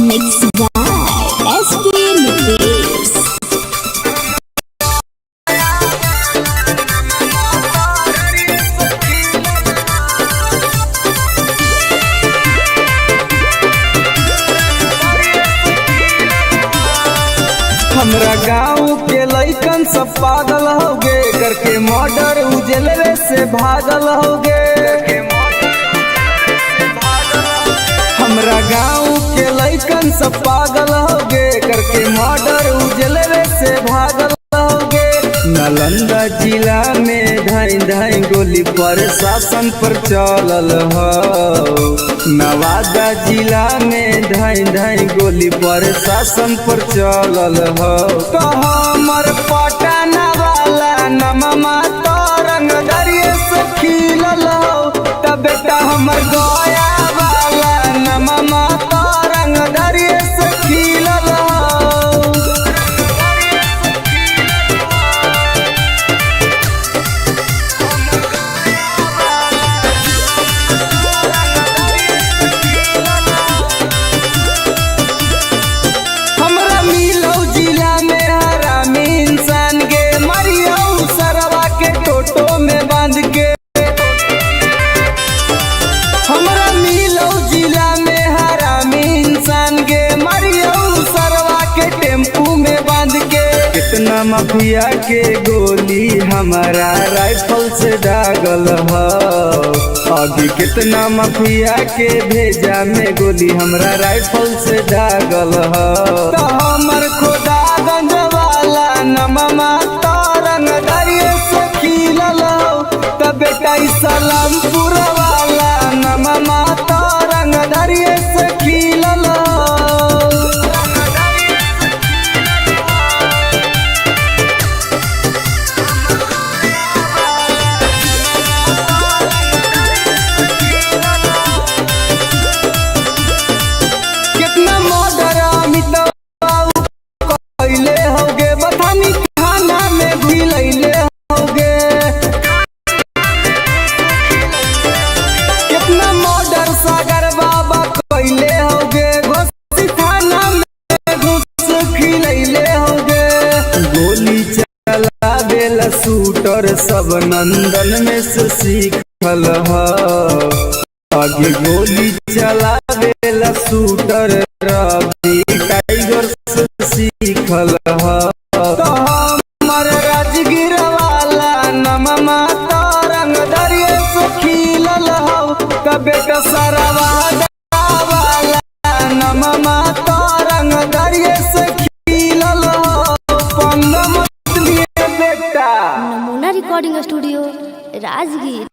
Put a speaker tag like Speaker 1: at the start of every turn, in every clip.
Speaker 1: Mixed by SP Movies.
Speaker 2: हमरा गाँव के लइकन सब पागल होगे, करके मर्डर उजलवे से भागल होगे। हमरा गाँव के लइकन सब पागल होगे, करके मर्डर उजलवे से भागल होगे। नालंदा जिला में धाई धाई गोली प्रशासन पर चलल हो। नवादा जिला में धाई धाई गोली प्रशासन पर चलल हो। तो हमर पटना वाला नममा तो रंग दरिये से खिलल हो। तब बेटा हमर गया वाला नममा तो रंग दरिये से खिलल हो। कितना माफिया के गोली हमारा राइफल से दागल हो। अभी कितना माफिया के भेजा में गोली हमरा राइफल से दागल हो। तो हमर खुदागंज वाला नममा तो रंग दरिये से खिलल हो। तो बेटा सलामपुर वाला नममा तो रंग दरिये से खिलल हो। शूटर सब नंदन में से सीखल हो। आगे गोली चलावेला शूटर रवि टाइगर से सीखल हो। तो हमर राजगीर वाला नममा तो रंग दरिये से खिलल हो। कबे कसरवा वाला नममा तो रंग दरिये से खिलल हो।
Speaker 1: नमूना रिकॉर्डिंग स्टूडियो राजगीर।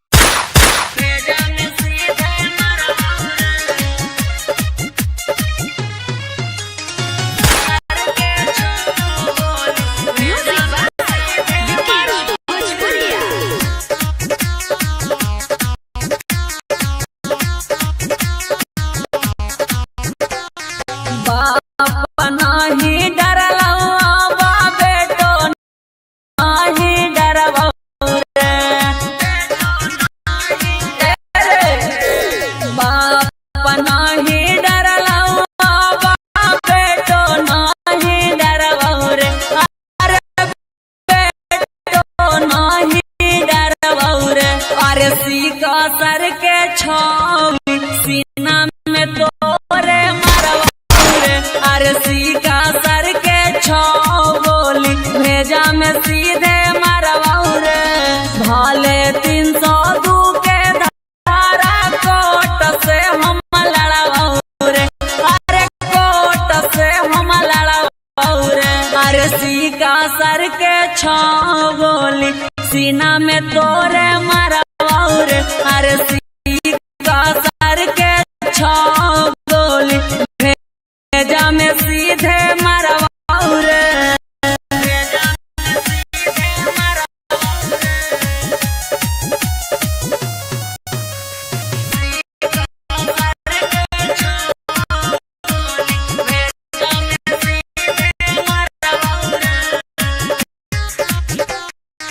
Speaker 3: सर के छौली सीना में तोरे मरवाऊरे। अरसी का सर के छौ गोली भेजा में सीधे मरवाऊरे। भाले 302 के धारा कोट से हम लड़वाऊरे। अरे कोट से हम लड़वाऊरे। अरसी का सर के छौ गोली सीना में तोरे मरवाऊरे। अरसी का सर के छौ गोली भेजा में सीधे मरवाऊरे।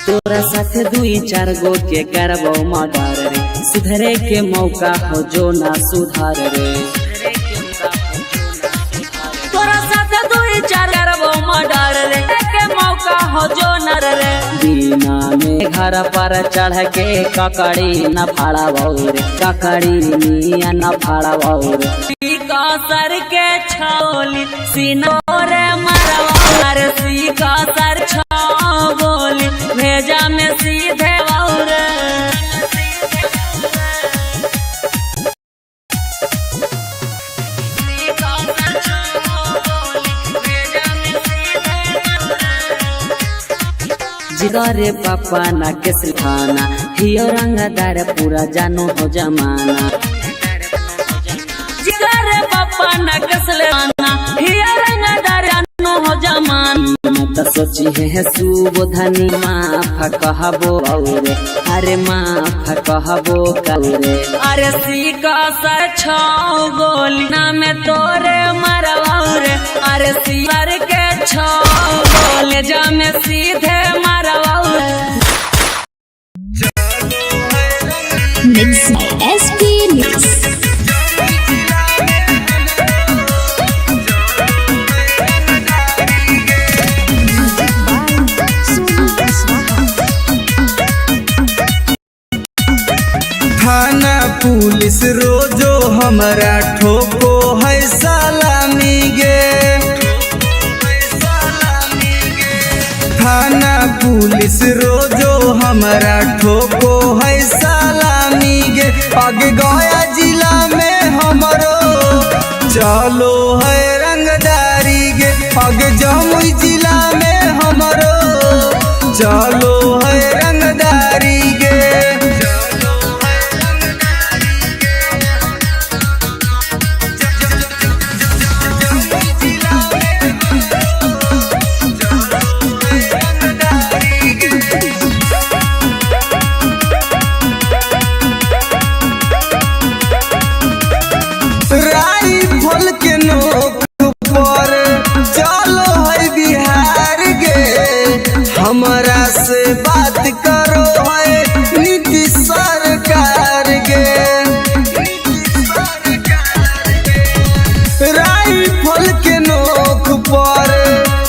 Speaker 3: तोरा साथे 2-4 गो के करबो मर्डर रे। सुधरे के मौका हो जो ना सुधार रे। जो नर रे दीना में घर पर चढ़ के ककड़ी न फाड़ा रे ककड़ी निया न फाड़ा रे का सर के छोली सिनोरे मरवार सी का सर बोली भेजा में सीधे वाउरे जिगरे पापा ना के सिखाना हियो रंगदार पूरा जानो हो जमाना जिगरे पापा ना के सिखाना हियो रंगदार जानो हो जमाना तो सोची है सुबोधनी माफ कहबो औरे अरे माफ कहबो कौरे अरे सीका सर छो गोली ना में तोरे मरवाउरे अरे सीकर के छो गोली जा में सीधे मरवाउरे
Speaker 1: मिक्स एसपी मिक्स
Speaker 2: थाना पुलिस रोजो हमारा ठोको है सलामी गे थाना पुलिस रोजो हमारा ठोको है सलामी गे आगे गया जिला में हमरो चलो है रंगदारी गे आगे जमुई जिला में हमरो चलो है रंगदारी गे राइफल के नोक पर चलो है बिहार गे हमारा से बात करो है नीतीश सरकार गे राइफल के नोक पर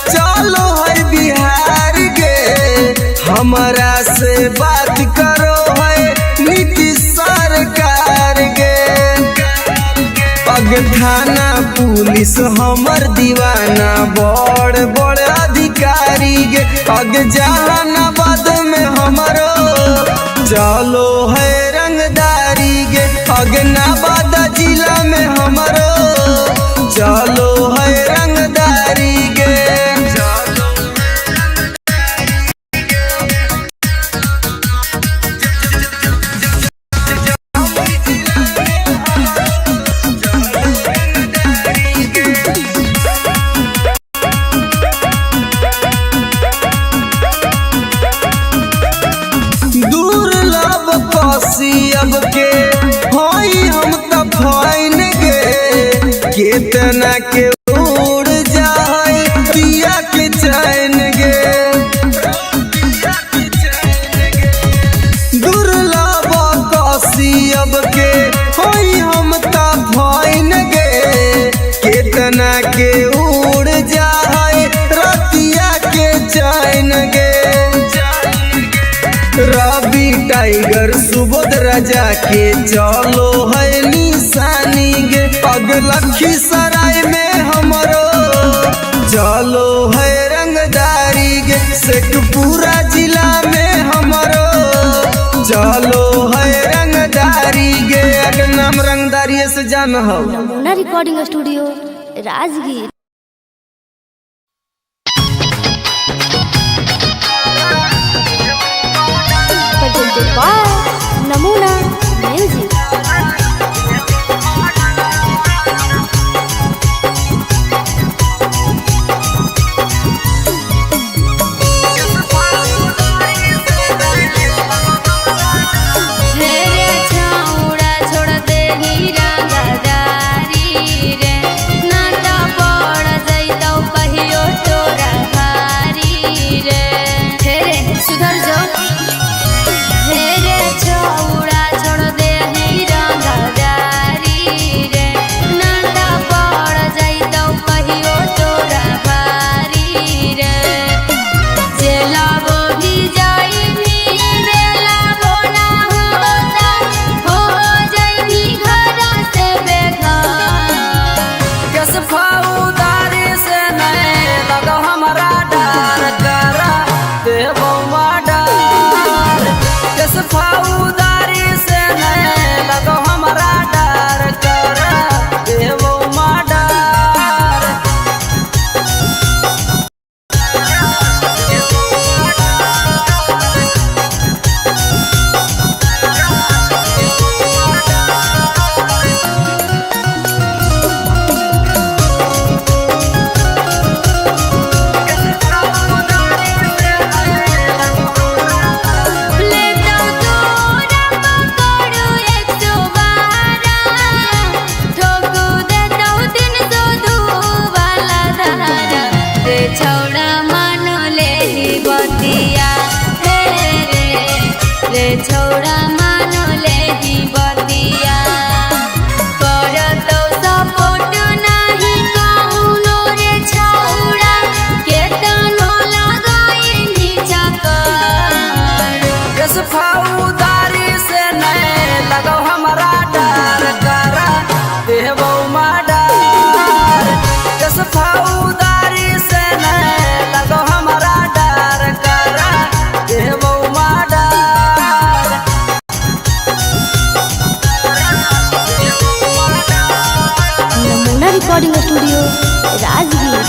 Speaker 2: चलो है बिहार गे हमारा से बात करो है नीतीश सरकार गे अग थाना पुलिस हमर दीवाना बड़ बड़ अधिकारी गे अग जहानाबाद में हमरो चलो है रंगदारी गे अग नवादा जिला में हमरो चलो है रंगदारी गे अब के होई हम त फाइन गे कितना के उड़ जाए पिया के चैन गे दुर्लभ कसी अब के होई हम त फाइन गे कितना के उड़ जाए रतिया के चैन गे रवि टाइगर सुबोध राजा के चलो है निशानी गे पग लखीसराय में हमरो चलो है रंगदारी गे शेखपुरा जिला में हमरो चलो है रंगदारी गे अगर नाम रंगदारी से जान हो
Speaker 1: नमूना रिकॉर्डिंग स्टूडियो राजगीर नमूना म्यूजिक सुधर जाओ।
Speaker 3: फौदारी से न लगो हमारा डर करा देबो माडर।
Speaker 1: नमूना recording studio Rajgir.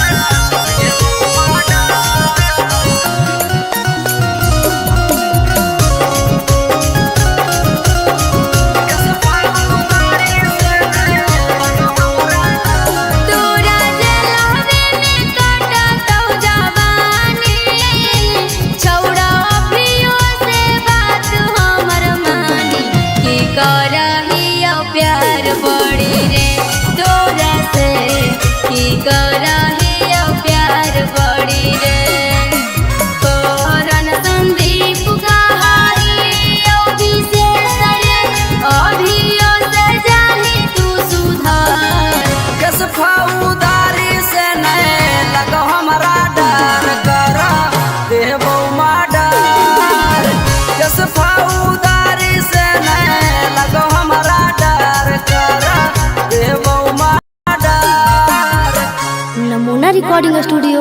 Speaker 1: Namuna recording studio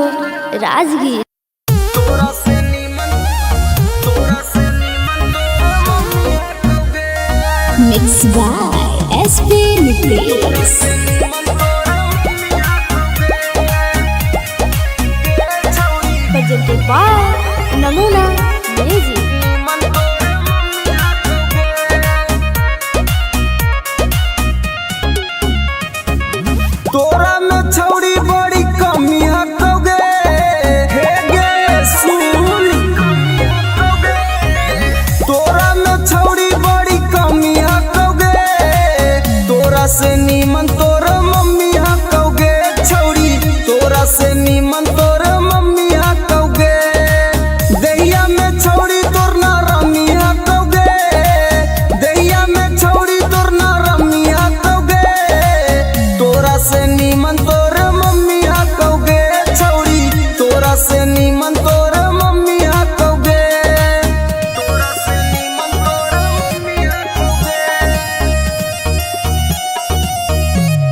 Speaker 1: Rajgir. Mix by SP Nitesh. Presented by Namuna music.
Speaker 2: तोरा में छौड़ी बड़ी कमी हकोगे हे गे सुन। तोरा में छौड़ी बड़ी कमी हकोगे तोरा से नीमन तोर मम्मी हकोगे छौड़ी तोरा से नीमन तोर मम्मी हकोगे। दहिया में छौड़ी तोर ना रमी हकोगे दहिया में छौड़ी तोर ना रमी हकोगे। तोरा से नीमन तोर मम्मी हकोगे छौड़ी तोरा से नीमन तोर मम्मी हकोगे। तोरा से नीमन तोर मम्मी हकोगे तोरा से नीमन तोर मम्मी हकोगे।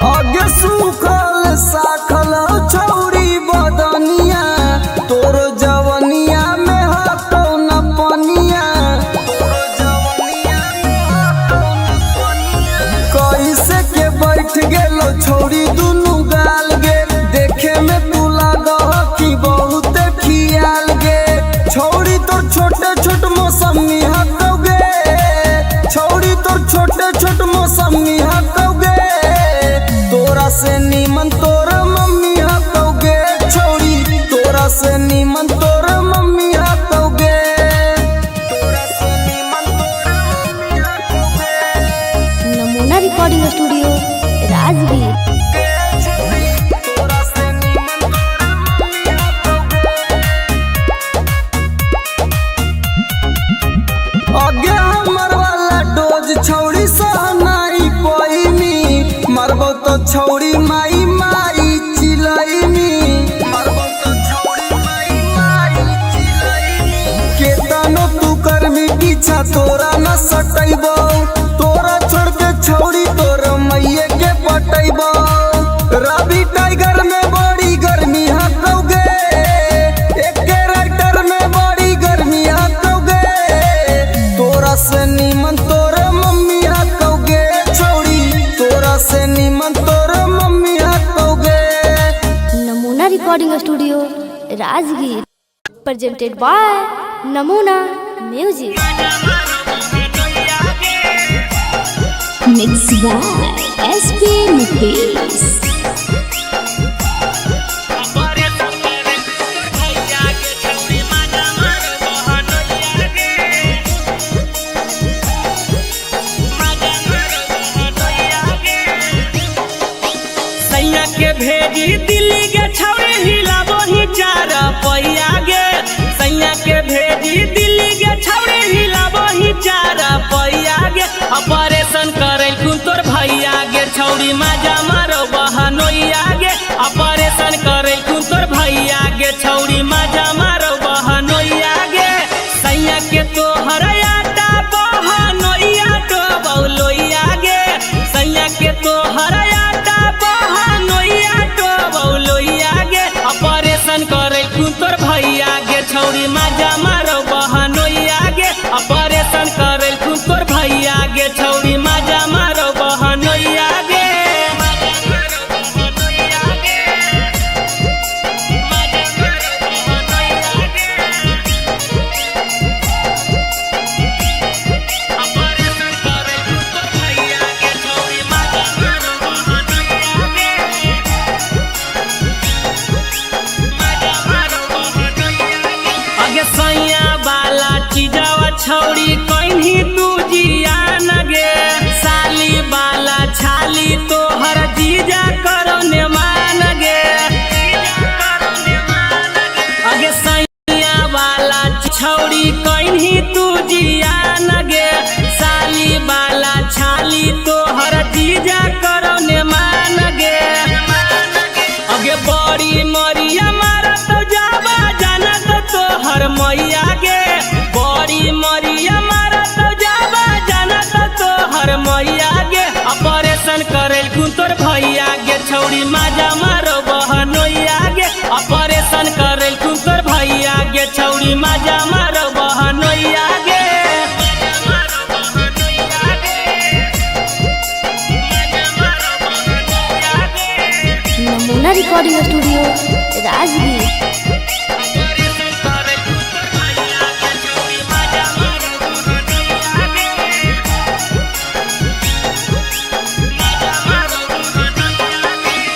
Speaker 2: आगे सूखल साखल छौड़ी बदनिया तोर जवनिया में हटो न पनिया। कैसे के बैठ गेलो छौड़ी दुनु गाल गे देखे में तू लागो कि बहुत खियाल गे। छौड़ी तोर छोटे छोट मौसमी हकोगे छौड़ी तोर छोटे छोट मौसमी हकोगे। तोरा से नीमन तोर मम्मी हकोगे छौड़ी तोरा से नीमन तोर मम्मी हकोगे। तोरा से नीमन तोर मम्मी हकोगे।
Speaker 1: Namuna recording studio Rajgir.
Speaker 2: तोरा से नीमन तोर मम्मी हकोगे। आगे हमर वाला डोज छौड़ी सहनाई पैनी मरबो तो छौड़ी माई माई चिलैनी। मरबो तो छौड़ी माई माई चिलैनी। केतनो तू करमी पीछा तोरा न सटैबो तोरा छोड़ के छौड़ी तोर मैये के पटैबो। रवि टाइगर में बड़ी गर्मी हकोगे एके राइटर में बड़ी गर्मी हकोगे। तोरा से नीमन तोर मम्मी हकोगे छौड़ी तोरा से नीमन तोर मम्मी हकोगे।
Speaker 1: Namuna recording studio Rajgir. Presented by Namuna music. Mix by SP Nitesh.
Speaker 3: सैया के भेजी दिल्ली के छौड़ी हिलाबो ही चार पैया गे। सैया के भेजी दिल्ली के छौड़ी हिलाबो ही चार पैया गे। ऑपरेशन करे कुन तोर भैया गे छौड़ी मजा मारो बहन छौड़ी कहीं तू जिया नगे साली बाला छाली तो हर जीजा करो ने मान गे अगे बड़ी मरिया मारा तो जावा जाना तो हर मैया गे बड़ी मरिया मारा तो जावा जाना तो हर मैया गे ऑपरेशन करेल कुंतोर भैया गे छौड़ी माजा मारो बहनोइया गे ऑपरेशन करेल कुंतोर भैया गे छौड़ी माजा मारो बहनोइया गे
Speaker 1: नमूना रिकॉर्डिंग स्टूडियो राजगीर।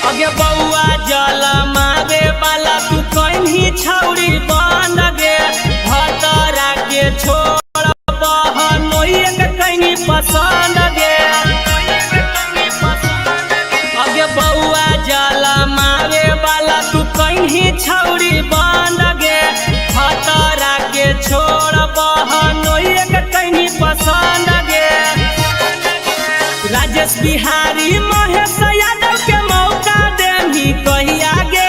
Speaker 3: अगे बउआ जल मारे वाला तू कहीं छौड़ी बन गे भतरा के छोड़ बहनोइया के कहीं पसंद गे अगे बउआ जल मारे वाला तू कहीं छौड़ी बन गे भतरा के छोड़ बहनोइया के कहीं पसंद गे राजेश बिहारी महेश यादव के मौका देही कहिया गे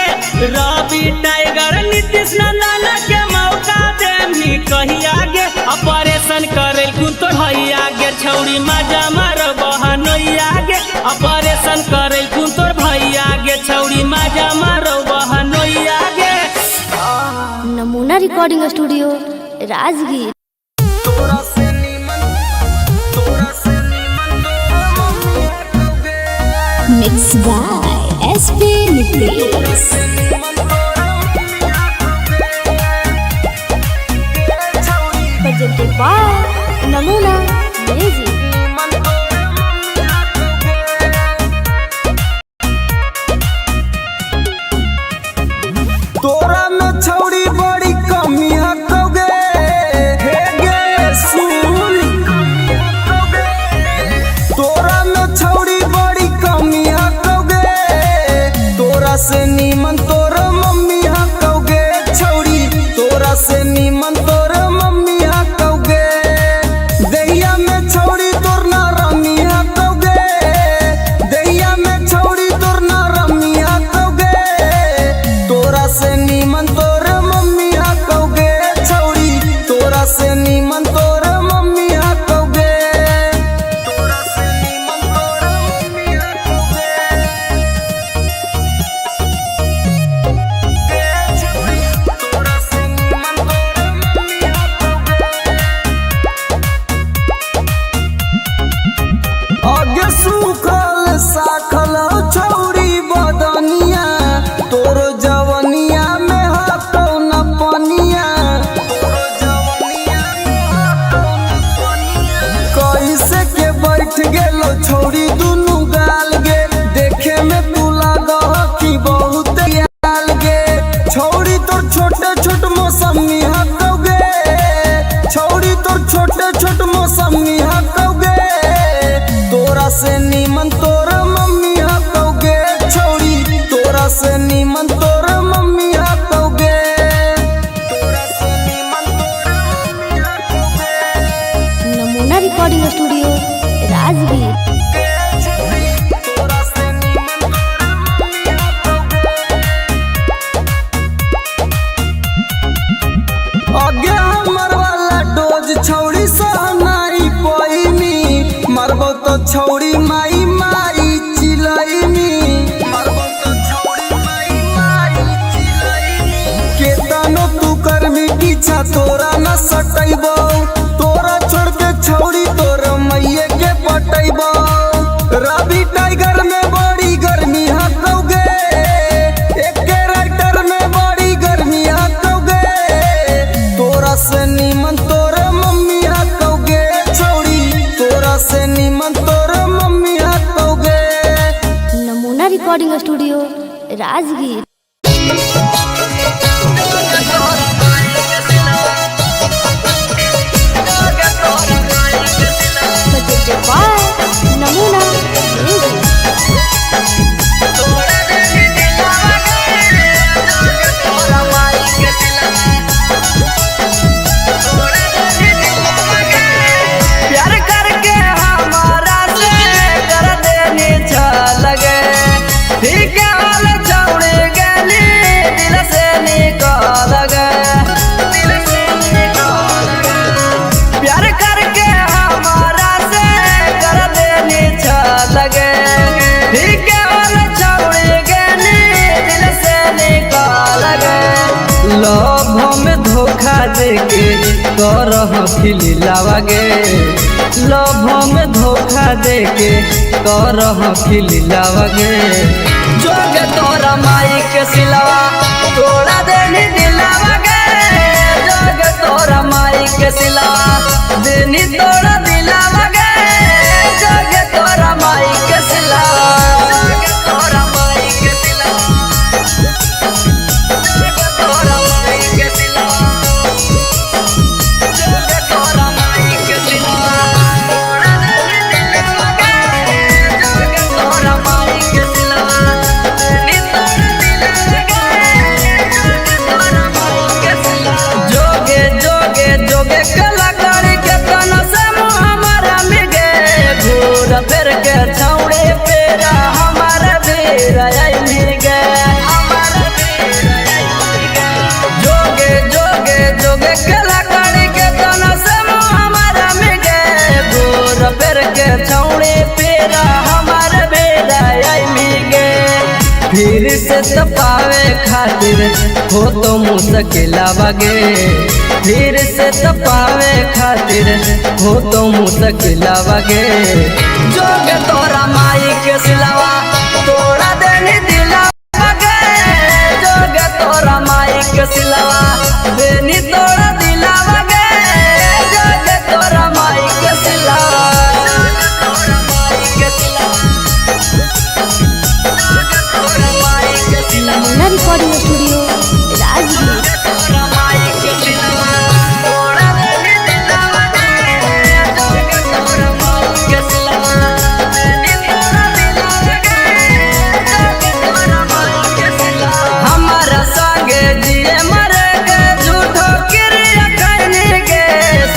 Speaker 3: रवि टाइगर नीतीश नंदन के मौका देही कहिया गे ऑपरेशन करे कुंतोर भैया गे छौड़ी माजा मार बहनोइया गे ऑपरेशन करे कुंतोर भैया गे छौड़ी माजा मारो बहनोइया गे
Speaker 1: Namuna recording studio Rajgir. Mix by SP Nitesh. Presented by Namuna music.
Speaker 2: तोरा में छौड़ी बड़ी कमी हकोगे हे गे सुन तोरा में छौड़ी बड़ी कमी हकोगे तोरा से नीमन तोर मम्मी हकोगे छौड़ी तोरा से नीमन तोर मम्मी हकोगे दहिया में छौड़ी तोर ना रमी हकोगे दहिया में छौड़ी तोर ना रमी हकोगे तोरा से नीमन तोर मम्मी हकोगे छौड़ी तोरा से नीमन तोर मम्मी हकोगे तोरा से नीमन तोर मम्मी हकोगे छौड़ी तोरा से नीमन तोर मम्मी हकोगे आगे सूखल साखल छौड़ी बदनिया तोर जवनिया में हाथो न पनिया कैसे के बैठ गेलो छौड़ी दुनु गाल गे देखे में तू लागह कि बहुत याल गे छौड़ी तोर छोटे छोट मौसमी हकोगे छौड़ी तोर छोटे छोट मौसमी हकोगे तोरा से नीमन तोर मम्मी हकोगे छौड़ी तोरा से नीमन तोर मम्मी हकोगे तोरा से नीमन तोर मम्मी हकोगे
Speaker 1: नमूना रिकॉर्डिंग स्टूडियो राजगीर।
Speaker 2: तोरा से नीमन तोर मम्मी हकोगे आगे हमर वाला डोज छौड़ी सहनाई पैनी मरबो तो छौड़ी माई माई चिलैनी मरबो तो छौड़ी माई माई चिलैनी केतनो तू करबी पीछा तोरा न सटैबो तोरा छोड़ के छौड़ी तोर मैये के पटैबो रवि टाइगर में बड़ी गर्मी हकोगे एके राइटर में बड़ी गर्मी हकोगे तोरा से नीमन तोर मम्मी हकोगे छौड़ी तोरा से नीमन तोर मम्मी हकोगे
Speaker 1: Namuna recording studio Rajgir. Presented by Namuna music.
Speaker 2: Love में धोखा देके करह खिलावा गे लव में धोखा देके करह खिलावा गे जोगे तोरा माई के सिलवा तोड़ा देनी दिलावा गे जोगे तोरा माई के सिलवा देनी तोड़ा दिलावा गे जोगे तोरा माई के सिलवा जोगे तोरा माई के सिलवा जोगे तोरा माई के सिलवा जोगे तोरा माई के सिलवा तोड़ा देनी दिलावा गे जोगे तोरा माई के सिलवा देनी तोड़ा दिलावा गे जोगे तोरा माई के सिलवा जोगे जोगे जोगे कलाकारी के तना से हमारा मिगे घूर फिर के छौड़े पेरा हमारा बेरा आई मिगे हमारा बेरा आई मिगे जोगे जोगे जोगे कलाकारी के तना से हमारा मिगे घूर फिर के छौड़े पेरा हमारा बेरा आई मिगे फिर से तपावे खातिर हो तो मुश्किल गे फिर से तपावे खातिर हो तो मुश्किल गे जोगे तोरा माई के सिलवा तोड़ा देनी दिलावा गे जोगे तोरा माई के सिलवा देनी तोड़ा दिलावा गे जोगे तोरा माई के सिलवा जोगे तोरा माई के सिलवा जोगे तोरा माई के सिलवा
Speaker 1: नमूना रिकॉर्डिंग स्टूडियो राजगीर।
Speaker 2: तोरा माई के सिलवा तोड़ा देनी दिलावा गे जोगे तोरा माई के सिलवा देनी तोड़ा दिलावा गे जोगे तोरा माई के सिलवा हमारा संगे जिए मरे गे झूठो क्रिया करने गे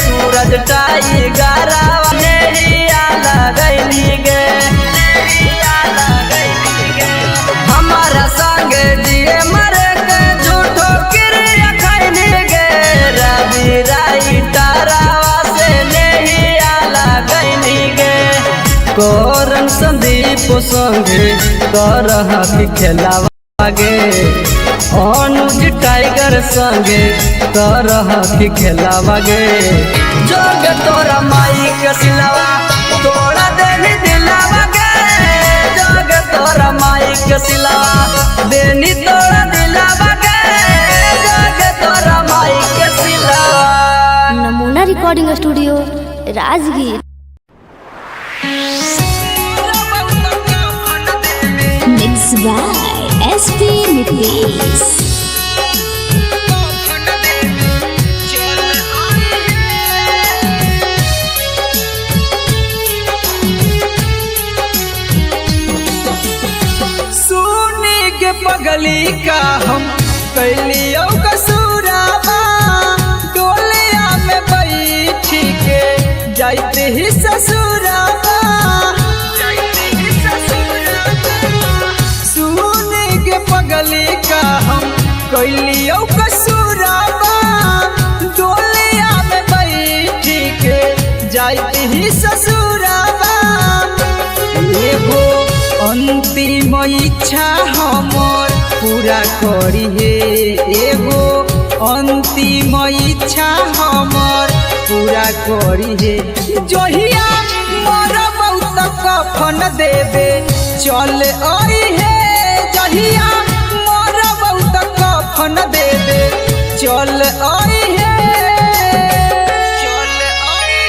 Speaker 2: सूरज टाई गारावा नेहिया लगैली गे नेहिया लगैली गे हमारा संगे जिए मरे गे झूठो क्रिया करने गे रवि राई तारावा से नेहिया लगैली गे कोरन संदीप संगे करह खेलावा गे अनुज टाइगर संगे करह खेलावा गे जोगे तोरा माई के सिलवा तोड़ा देनी दिलावा गे जोगे तोरा माई के सिलवा देनी तोड़ा दिलावा गे जोगे तोरा माई के सिलवा
Speaker 1: नमूना recording studio Rajgir.
Speaker 4: Mixed by SP Nitish.
Speaker 2: सुनी के पगली का हम कैलियो कसूराबा डोलिया में बैठी के जाते ही ससुराबा सुनी के पगली का हम कैलियो कसूराबा डोलिया में बैठी के जाते ही ससुराबा एगो अंतिम इच्छा हमर पूरा करी हे एगो अंतिम इच्छा हमर पूरा करी हे जहिया मोर बहुत कफन देवे चल आई हे जहिया मोर बहुत कफन देवे चल आई हे चल आई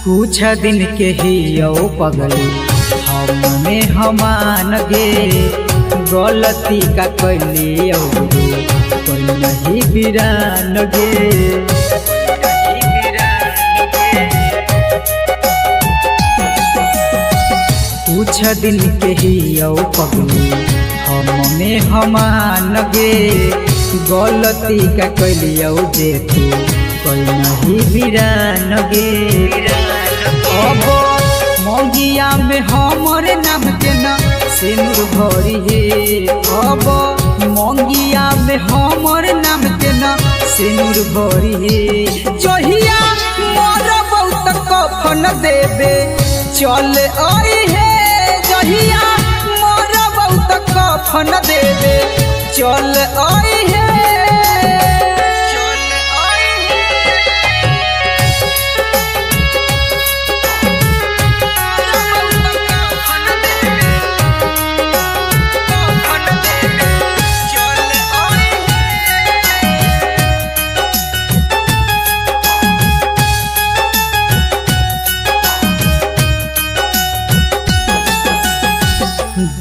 Speaker 2: कुछ दिन के ही यो पगली हमने हमान गे गलती का कैली कोई नहीं बिरान गे कुछ दिन के ही यो पगली हमने हमान गे गलती का कैली जे तू कोई नहीं बिरान गे अब मोगिया में हमर नाम के ना सिनुर भरी हे अब मोगिया में हमर नाम के ना सिनुर भरी हे जहिया मोर बहुत कफन देबे चल आई हे जहिया मोर बहुत कफन देबे चल आई हे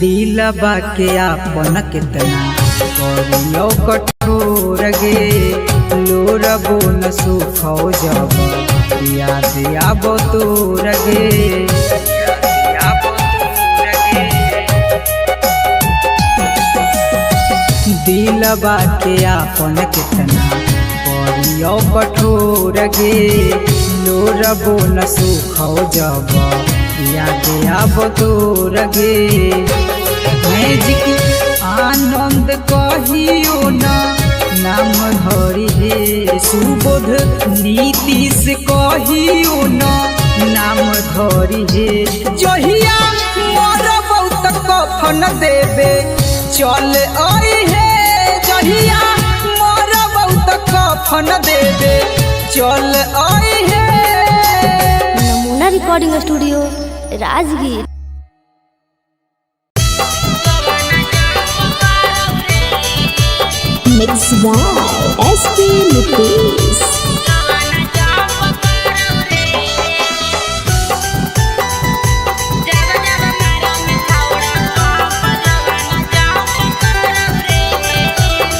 Speaker 2: दिलबा के आपन कितना करियो कठोर गे लोरबो न सुखो जब याद आबो तोर गे दिलबा के आपन कितना करियो कठोर गे लोरबो न सुखो जब याद आबो तोर गे मैजिक आनंद कहियो ना नाम धरी हे सुबोध नीतीश कहियो ना नाम धरी हे जहिया मोर बहुत कफन देबे चल आई हे जहिया मोर बहुत कफन देबे चल आई हे।
Speaker 1: नमूना recording studio Rajgir.
Speaker 4: Mixed by SP Nitish.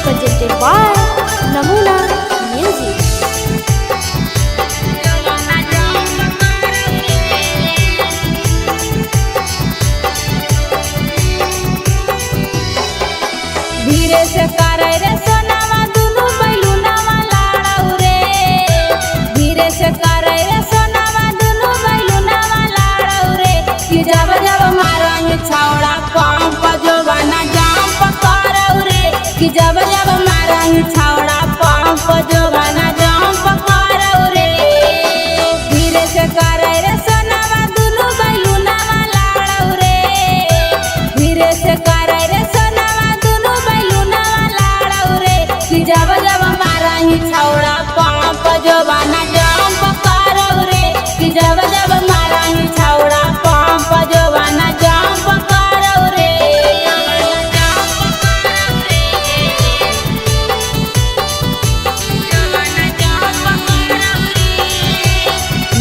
Speaker 1: Presented by Namuna Music.
Speaker 5: धीरे से करे रे सोनावा दुनु बैलुनावा लाड़ौ रे धीरे से करे रे सोनावा दुनु बैलुनावा लाड़ौ रे कि जब जब मारंग छौड़ा पंप जोबाना जंप करौ रे कि जब जब मारंग छौड़ा पंप जोबाना जंप करौ रे धीरे से करे रे सोनावा दुनु बैलुनावा लाड़ौ रे धीरे से करे रे जब जब मारही छौड़ा पंप जोबाना जंप करौ रे कि जब जब मारही छौड़ा पंप जोबाना जंप करौ रे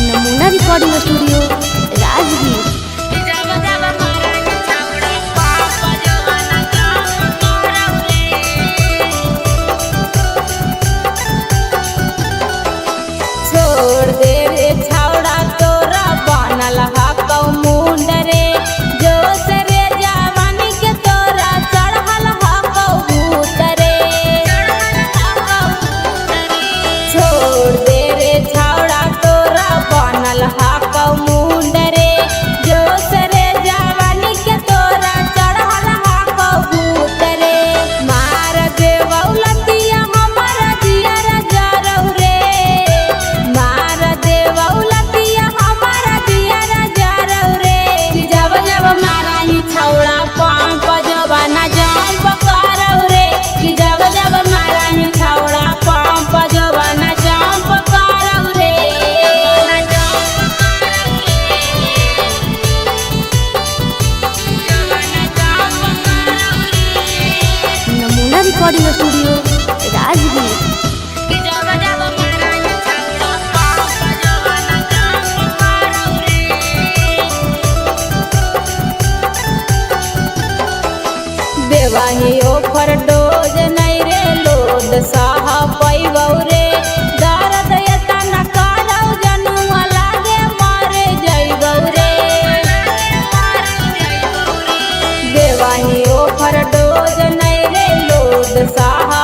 Speaker 1: नमूना रिकॉर्डिंग स्टूडियो राजगीर।
Speaker 5: छोड़ दे रे छौड़ा तोरा बनल हकौ मुंड रे जोश रे जवानी के तोरा चढ़ल हकौ भूत रे छोड़ दे रे छौड़ा तोरा बनल हकौ मुंड रे जोश रे जवानी के तोरा चढ़ल हकौ भूत रे मार देवौ लतिया हमर जियर जरौ रे मार देवौ लतिया हमर जियर जरौ रे कि जब जब मारही छौड़ा पंप जोबाना जंप करौ रे कि जब जब मारही छौड़ा पंप जोबाना जंप करौ रे
Speaker 1: नमूना रिकॉर्डिंग स्टूडियो राजगीर।
Speaker 5: कि जब जब मारही छौड़ा पंप जोबाना जंप करौ रे देवाही ओफर डोज नहीं रे लोद साह पैबौ रे दर्द एतना करौ जनुआ लागे मारे जइबौ रे देवाही ओफर डोज नहीं रे लोद साह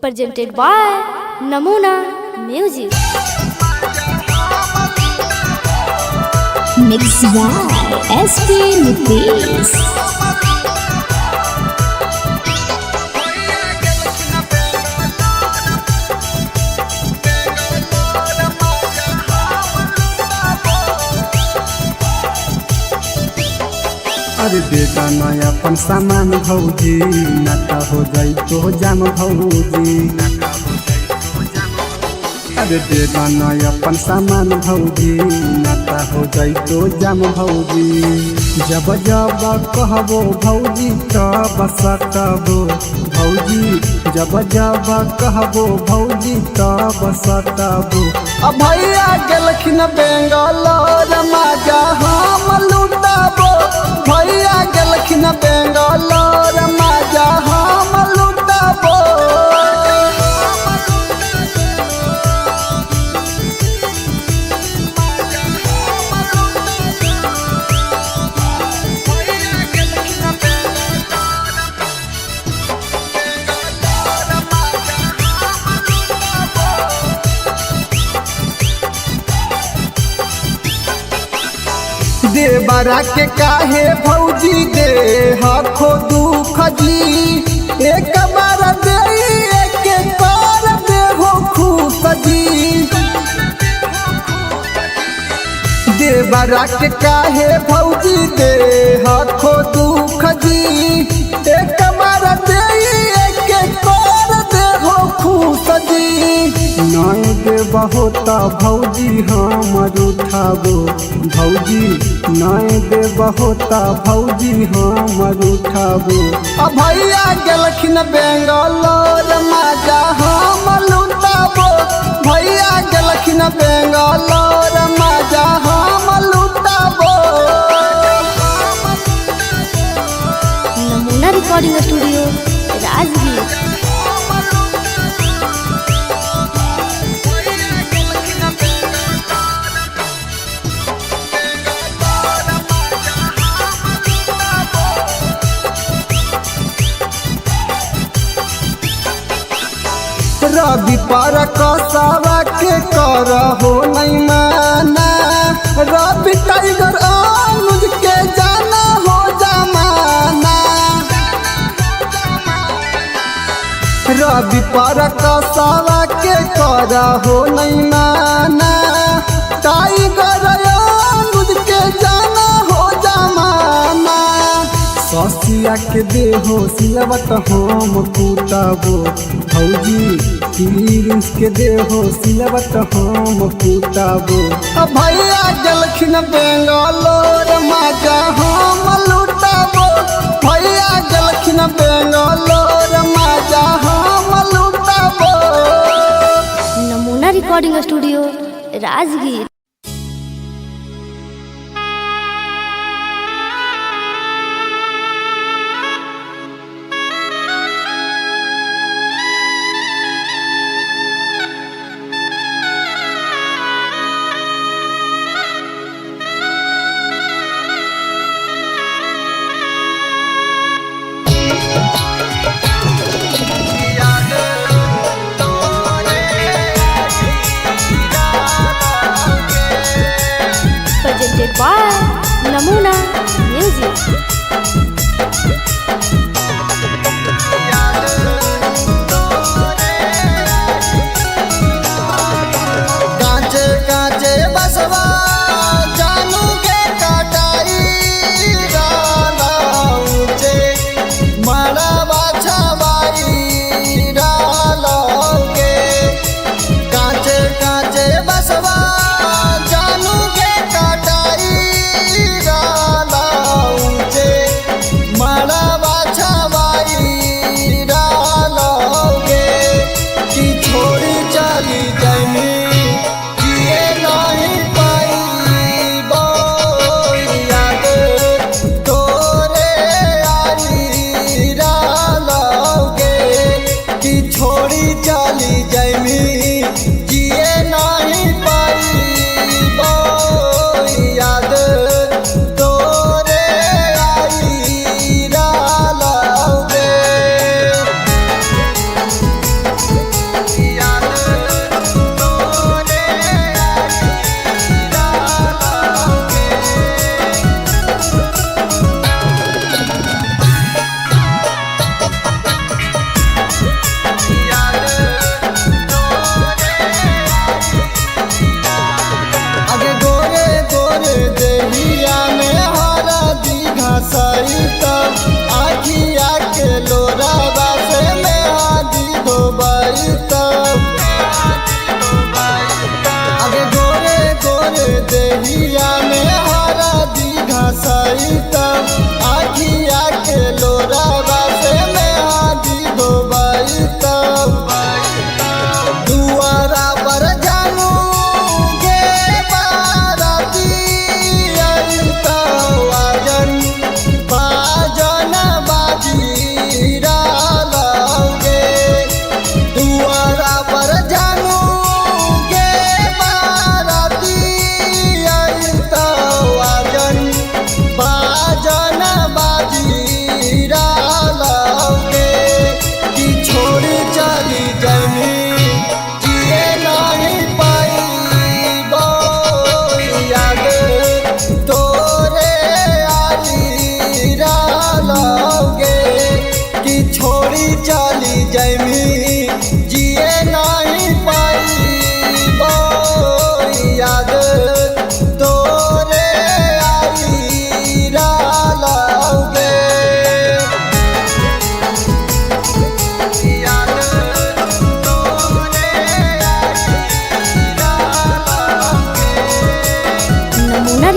Speaker 1: presented by Namuna Music.
Speaker 4: Mixed by SP Nitish.
Speaker 2: अरे बेटा नया अपन सामान भौजी नाता हो जाई तो जाम भौजी। अरे बेटा नया अपन सामान भौजी नाता हो जाई तो जाम भौजी। जब जब कहबो भौजी तब सटबो भौजी, जब जब कहबो भौजी तब सटबो। अब भैया गेलखिन बेंगलोर मजा हम लुटाबो, भैया गेलखिन बेंगलोर मजा हम लुटाबो। देवरा के काहे भौजी दे हखो दुख जी, एक बार दे एक बार दे हो खुश जी। देवरा के काहे भौजी दे हखो दुख जी, एक बार दे एक बार दे हो खुश जी। नहीं दे बहुत भौजी हमर उठाबो भौजी, नहीं दे बहुत भौजी हमर उठाबो। अब भैया गेलखिन बेंगलोर मजा हम लुटाबो, भैया गेलखिन बेंगलोर मजा हम लुटाबो।
Speaker 1: नमूना रिकॉर्डिंग स्टूडियो राजगीर।
Speaker 2: रवि पर कसावा के कर हो नहीं माना, रवि टाइगर अनुज के जाना हो जमाना। रवि पर कसावा के कर हो नहीं माना, टाइगर अनुज के जाना हो जमाना। ससिया के देहो सिलवट हम कुटाबो भौजी, प्रिंस के देहो सिलवट हम कुटाबो। अब भैया गेलखिन बेंगलोर मजा हम लुटाबो, भैया गेलखिन बेंगलोर मजा हम लुटाबो।
Speaker 1: नमूना recording studio Rajgir. Presented by Namuna Music.
Speaker 2: कांचे कांचे बसवा जानू के कटाई डालाऊचे, मड़वा छवाई डालोगे। कांचे कांचे बसवा जानू के कटाई डालाऊचे,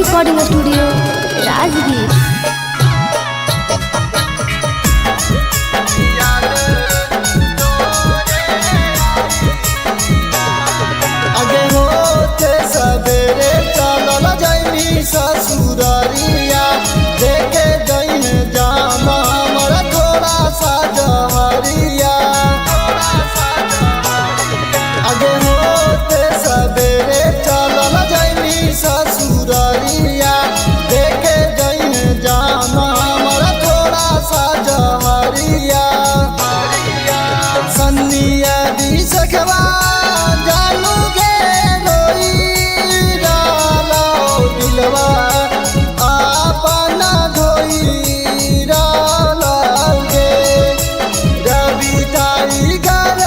Speaker 1: रिकॉर्डिंग स्टूडियो राजगीर।
Speaker 6: आगे होते सवेरे चलल जैनी ससुररिया देखे जैन जामा हमारा थोड़ा सा जहरिया। आगे होते सवेरे चलल जैनी ससुररिया देखे जैन जामा हमारा थोड़ा सा जहरिया। सन्निया दी सखवा जानू गे रोई डालो दिलवा आपना धोई डालो गे। रवि टाइगर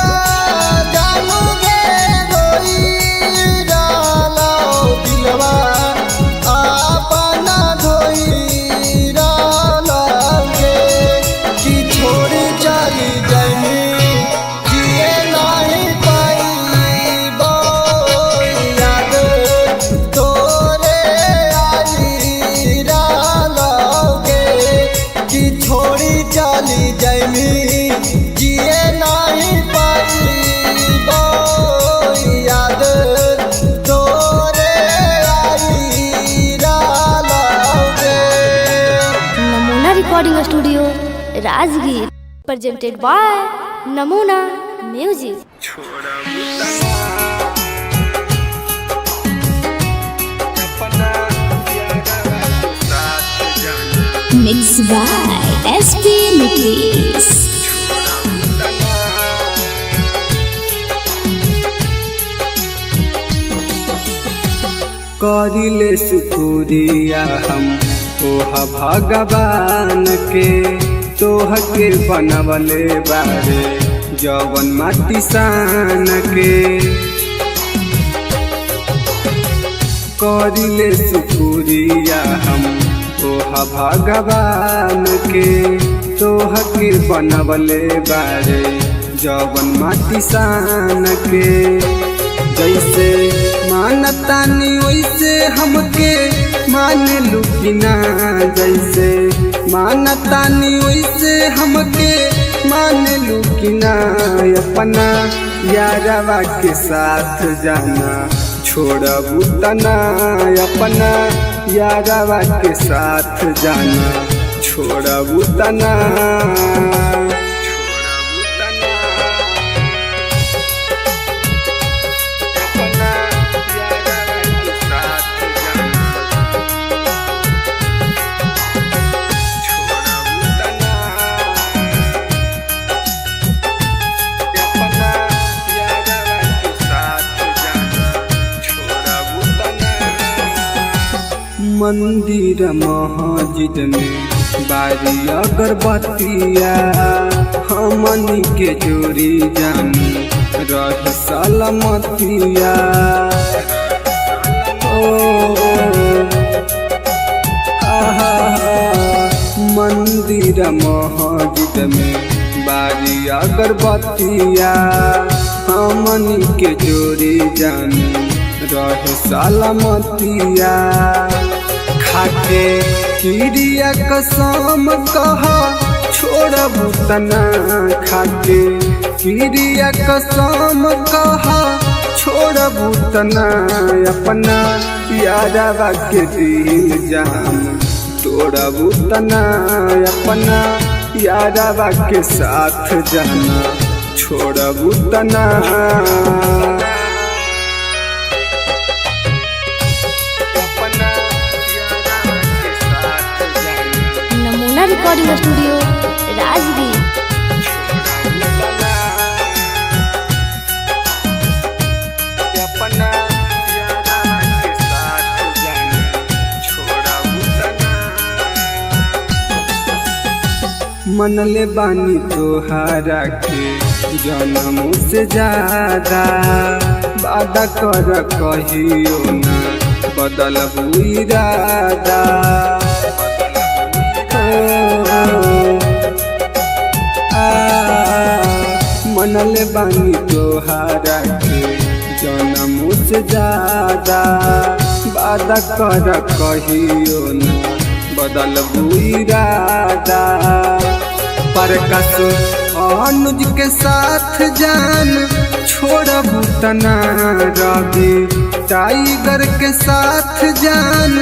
Speaker 6: जानू गे रोई डालो दिलवा आपना धोई डालो गे। कि छोड़ी चली जानी जिए नहीं पाईबो याद तोरे आई डालोगे। कि छोड़ी चली जानी जिए नहीं पाईबो याद तोरे आई डालोगे।
Speaker 1: Namuna recording studio Rajgir presented by Namuna music.
Speaker 4: Mixed by SP Nucleus.
Speaker 2: करिले शुक्रिया हम ओहा भगवान के तोह के बनवले बारे जवन माटी सान के। करिले शुक्रिया हम ओहा भगवान के तोह के बनवले बारे जवन माटी सान के। जैसे मानतानी वैसे हमके मान लू कि ना। जैसे मानतानी वैसे हमके मान लू कि ना। अपना यारवा के साथ जाना छोड़बू तना। अपना यारवा के साथ जाना छोड़बू तना। मंदिर मस्जिद में बारी अगरबत्तिया हमनी के जोड़ी जानी रही सलामतिया। मंदिर मस्जिद में बारी अगरबत्तिया हमनी के जोड़ी जानी रहे सलामतिया। खाके किरिया कसम कहा छोड़बू तना। खाके किरिया कसम कहा छोड़बू तना। अपना यारवा के दिल जान तोड़बू तना। अपना यारवा के साथ जाना छोड़बू तना।
Speaker 1: नमूना रिकॉर्डिंग स्टूडियो राजगीर।
Speaker 2: मनले बानी तोहारा के जन्म से ज्यादा। वादा कर कहियो ना बदलबू इरादा। मनले बानी तोहारा के जन्म से ज्यादा। वादा कर कहियो न बदल इरादा। पर कस अनुज के साथ जान छोड़बू तना रवि टाइगर के साथ जान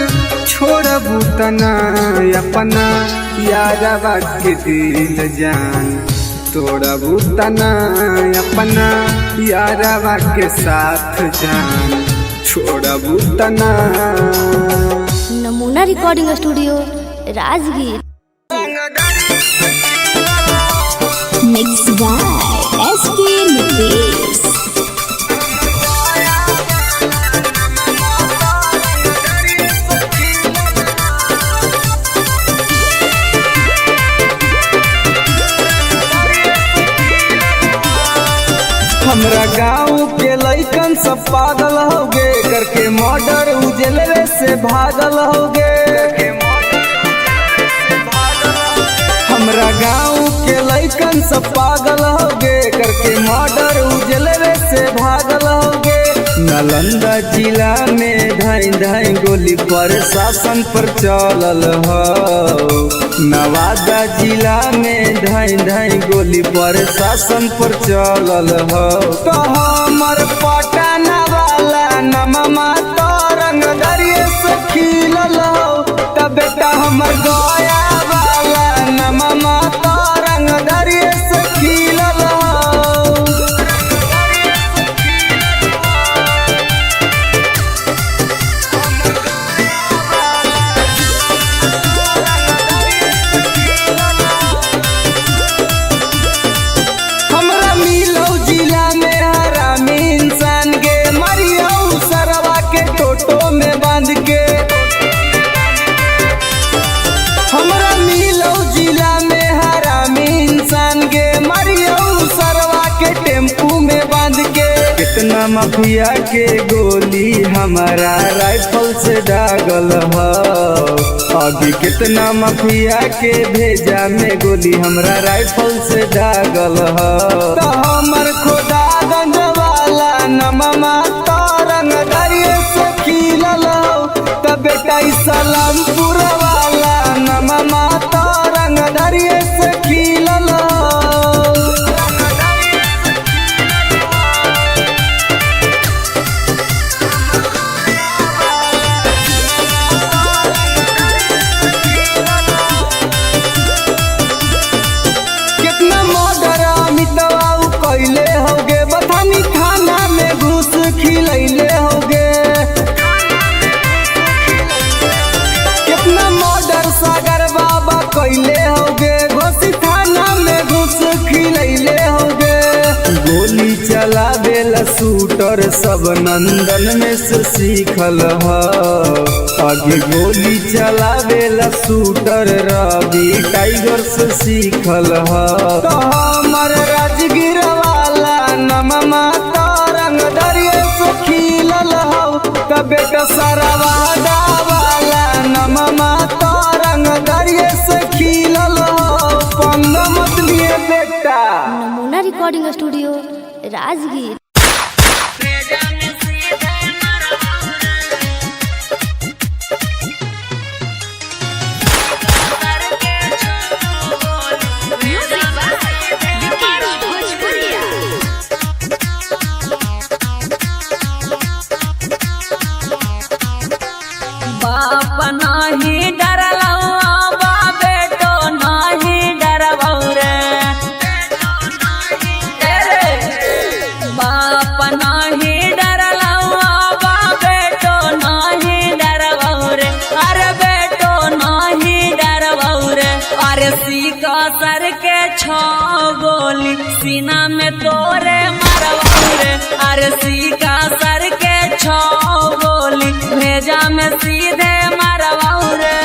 Speaker 2: छोड़बू तना अपना यारवा के दिल जान तोड़बू तना अपना यारवा के साथ जान छोड़बू तना।
Speaker 1: नमूना recording studio Rajgir.
Speaker 4: Mixed by SP Nitish.
Speaker 2: हमरा गाँव के लइकन सब पागल होगे करके मर्डर उजलवे से भागल होगे। हमरा गाँव के लइकन सब पागल होगे करके मर्डर उजलवे से भागल होगे। नालंदा जिला में धाई धाई गोली प्रशासन पर चलल हो। नवादा जिला में धाई धाई गोली प्रशासन पर चलल हो। तो हमर पटना वाला नममा तो रंग दरिये से खिलल हो। तब बेटा हमर गया वाला नममा तो रंग दरिये से खिलल हो। हमरा मिलो जिला में हरामी इंसान के मरियो सरवा के टोटो में बांध के। हमरा मिलो जिला में हरामी इंसान के मरियो सरवा के टेम्पू में बांध के। कितना माफिया के गोली हमारा राइफल से दागल हो। अभी कितना माफिया के भेजा में गोली हमरा राइफल से दागल हो। तो हमर खोदा गंज वाला नममा तो रंग दरिये से खिलल हो। तो बेटा सलामपुर वाला नममा तो रंग दरिये से खिलल हो। कितना मर्डर अमितवा कैले होगे बथानी खाना में घुस खिलैले होगे। कितना मर्डर सागर बाबा कैले होगे घोसी थाना में घुस खिलैले होगे। गोली चलावेला शूटर सब नंदन में से सीखल हो। आगे गोली चलावेला शूटर रवि टाइगर से सीखल हो। तो हमर राजगीर वाला नममा तो रंग दरिये से खिलल हो। तो बेटा सरवादा वाला नममा तो रंग दरिये से खिलल हो। पंग मत लिए बेटा।
Speaker 1: नमूना रिकॉर्डिंग स्टूडियो राजगीर।
Speaker 3: बाप नाही डरलौ बा बेटो नाही डरबौ रे। बाप नाही डरलौ बा बेटो नाही डरबौ रे। अरे बेटो नाही डरबौ रे। अरे सीका सर के छो गोली सीना में तोरे मरबौ रे। अरे सीका सर के छो गोली भेजा में सीधे मरबौ रे।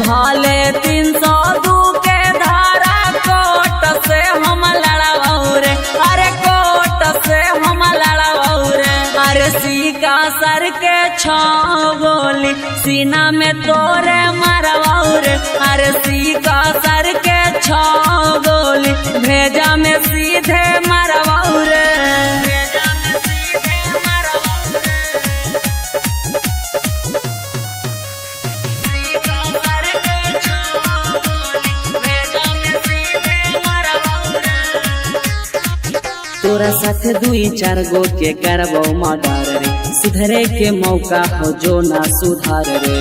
Speaker 3: भाले 302 के धारा कोट से हम लड़बौ रे। अरे कोट से हम लड़बौ रे। अरे सीका सर के छो गोली सीना में तोरे मरबौ रे। अरे सीका सर के छो गोली भेजा में सीधे मरबौ रे। भेजा में सीधे मरबौ रे। तोरा साथे 2-4 गो के करबो मर्डर रे, सुधरे के मौका हो जो ना सुधार रे।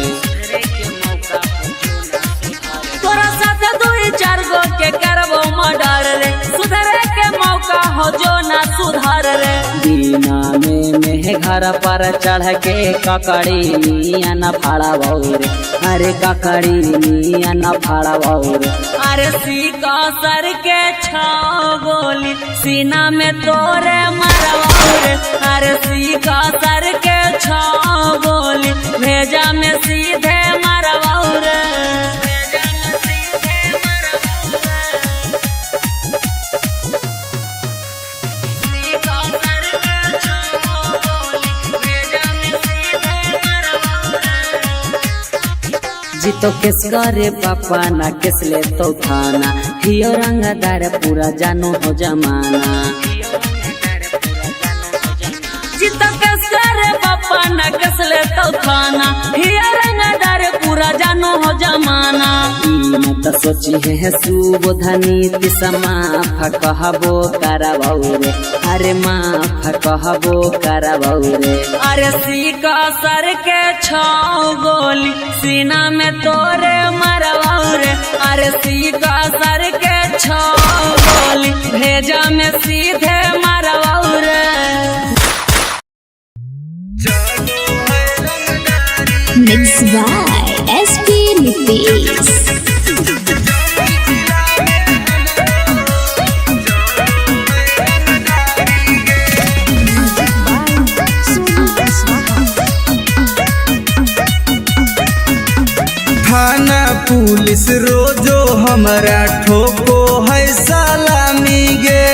Speaker 3: तोरा साथे 2-4 गो के करबो मर्डर रे, सुधरे के मौका हो जो ना सुधार रे। दीना में घर पर चढ़ के ककड़ी मिया न फाड़ा रे, अरे ककड़ी मिया न फाड़ा रे। अरे सीका सर के 6 गोली सीना में तोरे मरवा रे, अरे सीका सर के 6 गोली भेजा में सीधे मरवा रे। जीतो केस करे पापा ना केस ले तो थाना, हियो रंगदार पूरा जानो हो जमाना। जीतो केस करे पापा ना केस ले तो थाना, हियो रंगदार पूरा जानो हो जमाना। मत सोची है सुबोधनी तिसमा कहबो करबो रे, अरे माफ कहबो करबो रे। अरे सीका सर के 6 गोली सीना में तोरे मरवा रे, अरे सीका सर के 6 गोली भेजा में सीधे मरवा रे।
Speaker 4: Mixed by SP Nitish.
Speaker 2: थाना पुलिस रोजो हमारा ठोको है सलामी गे।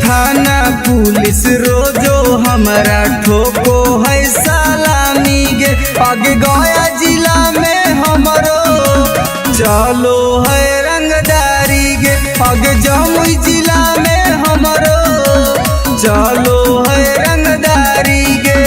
Speaker 2: थाना पुलिस रोजो हमारा ठोको है सलामी गे। आगे गया जिला में हमरो चलो है रंगदारी गे, आगे जमुई जिला में हमरो चलो है रंगदारी गे।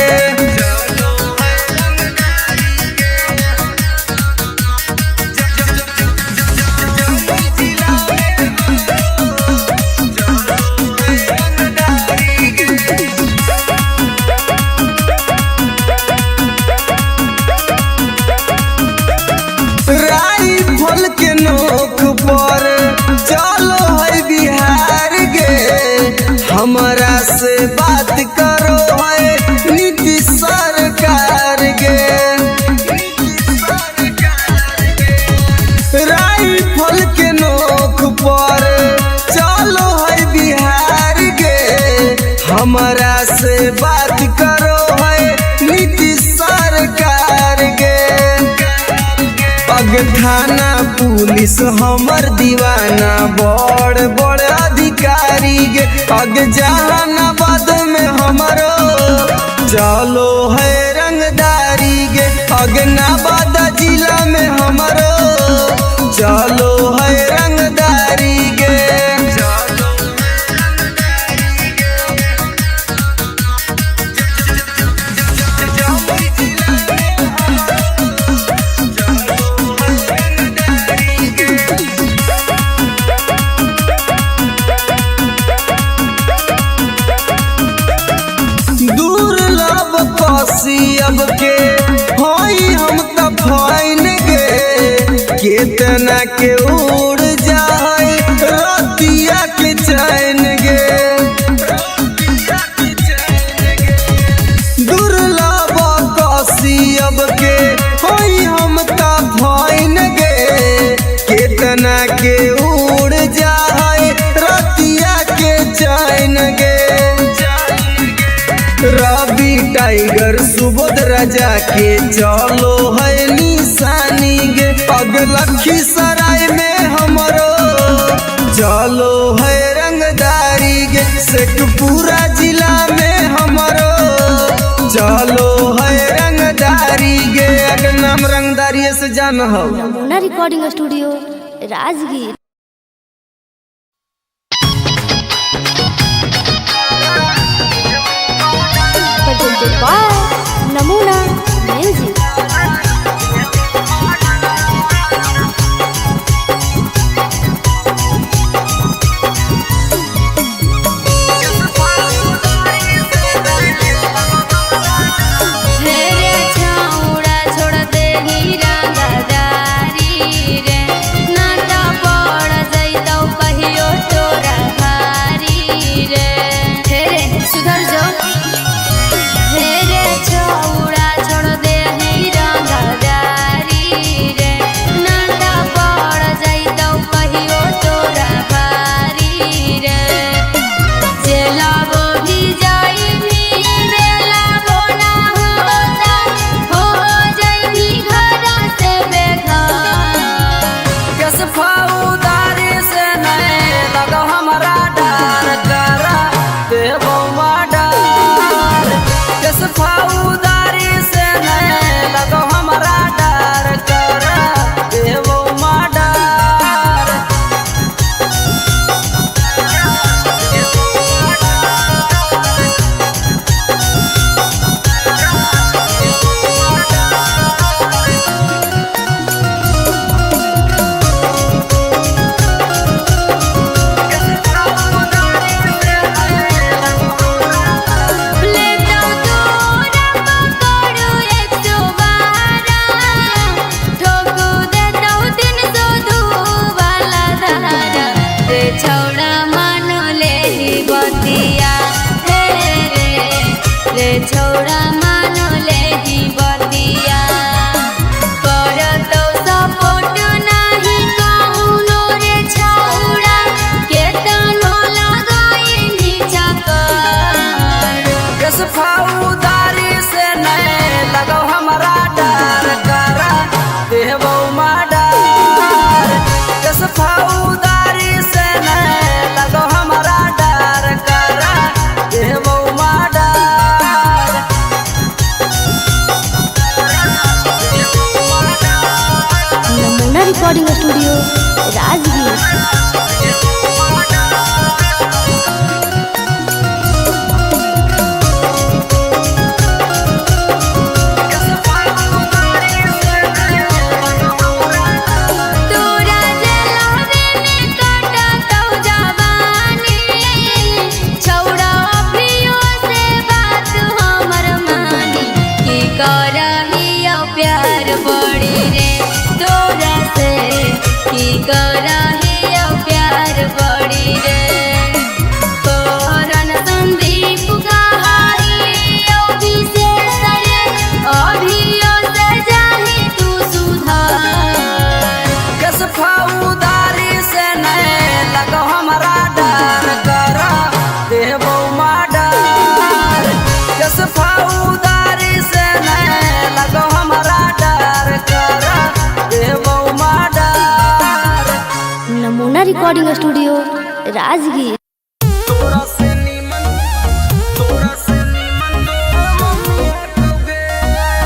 Speaker 2: राइफल के नोक पर चलो है बिहार गे, हमारा से बात करो है नीतीश सरकार गे। राइफल के नोक पर चलो है बिहार गे, हमारा से बात करो है नीतीश सरकार गे। पग थाना पुलिस हमर दीवाना बड़ बड़ अधिकारी गे। पग जहानाबाद में हमरो चलो है रंगदारी गे, पग नवादा जिला में हमरो चलो है रंगदारी गे। अब के होई हम त फाइन गे, केतना के उड़ जाए रतिया के चैन गे। दुर्लभ कसियब के होई हम त फाइन गे, केतना के उड़ जाए रतिया के चैन गे। रवि टाइगर सुबोध राजा के चलो है निशानी गे। पग लखीसराय में हमरो चलो है रंगदारी गे, शेखपुरा जिला में हमरो चलो है रंगदारी गे। अगर नाम रंगदारी से जान हो।
Speaker 1: नमूना रिकॉर्डिंग स्टूडियो राजगीर। नमूना music. Recording studio Rajgir. Namuna recording studio Rajgir.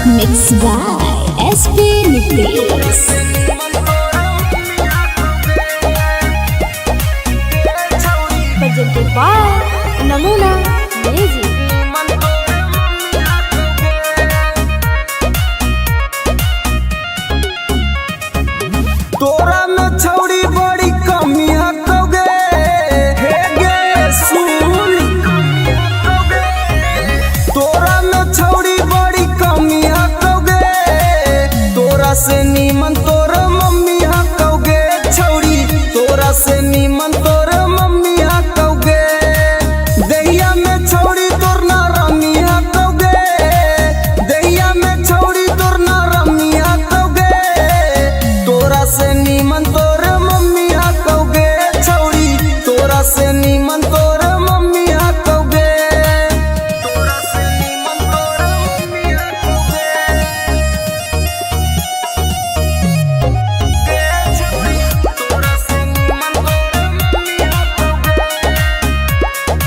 Speaker 4: Mix by SP Nitesh.
Speaker 1: Presented by Namuna music.
Speaker 2: तोरा में छौड़ी बड़ी कमिया कौगे हे गे सुन। तोरा में छौड़ी बड़ी कमिया कौगे, तोरा से नीमन तोर मम्मी कौगे छौड़ी, तोरा से नीमन तोर मम्मी कौगे। दैया में छौड़ी तोर ना रमिया कौगे, दैया में छौड़ी तोर ना रमिया कौगे। तोरा से नीमन तोर मम्मी कौगे छौड़ी, तोरा से नीमन तोर मम्मी कौगे। तोरा से नीमन तोर मम्मी कौगे छौड़ी, तोरा से नीमन तोर मम्मी कौगे।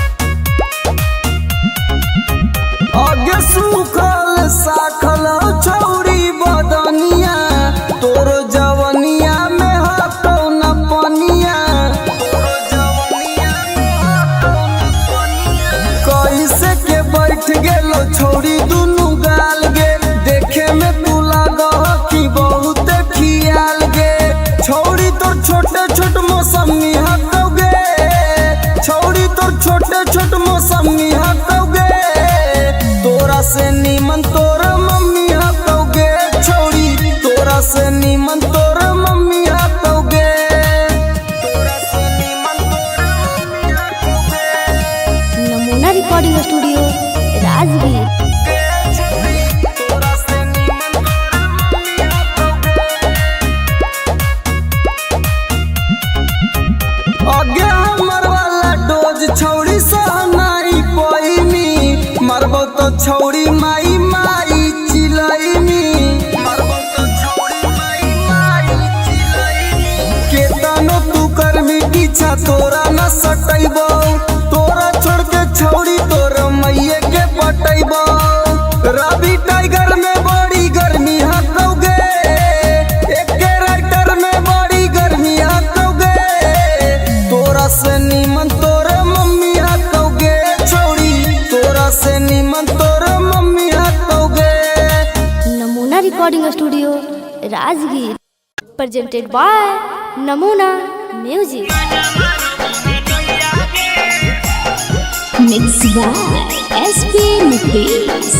Speaker 2: आगे सूखल साखल छौड़ी बदनिया, तोर जवनिया में हाथो न पनिया। कैसे के बैठ गेलो छौड़ी दुनु गाल गे, देखे में तू लागह कि बहुत खियाल गे। छौड़ी तोर छोटे छोट मौसमी हकौगे, छौड़ी तोर छोटे छोट मौसमी हकौगे। तोरा से नीमन तोर मम्मी हकौगे छौड़ी, तोरा से नीमन तोर मम्मी हकौगे। तोरा से नीमन तोर मम्मी हकौगे
Speaker 1: नमूना रिकॉर्डिंग स्टूडियो राजगीर।
Speaker 2: तोरा से नीमन तोर मम्मी हकौगे। आगे हमर वाला डोज छौड़ी सहनाई पैनी, मरबो तो छौड़ी माई माई चिलैनी। मरबो तो छौड़ी माई माई चिलैनी। केतनो तू करबी पीछा तोरा न सटैबो, तोरा छोड़ के छौड़ी तोर मैये के पटैबो। रवि टाइगर में बड़ी गर्मी हकौगे, एके राइटर में बड़ी गर्मी हकौगे। तोरा से नीमन तोर मम्मी हकौगे छौड़ी, तोरा से नीमन तोर मम्मी हकौगे।
Speaker 1: Namuna recording studio Rajgir. Presented by Namuna music.
Speaker 4: Mix by SP Nitesh.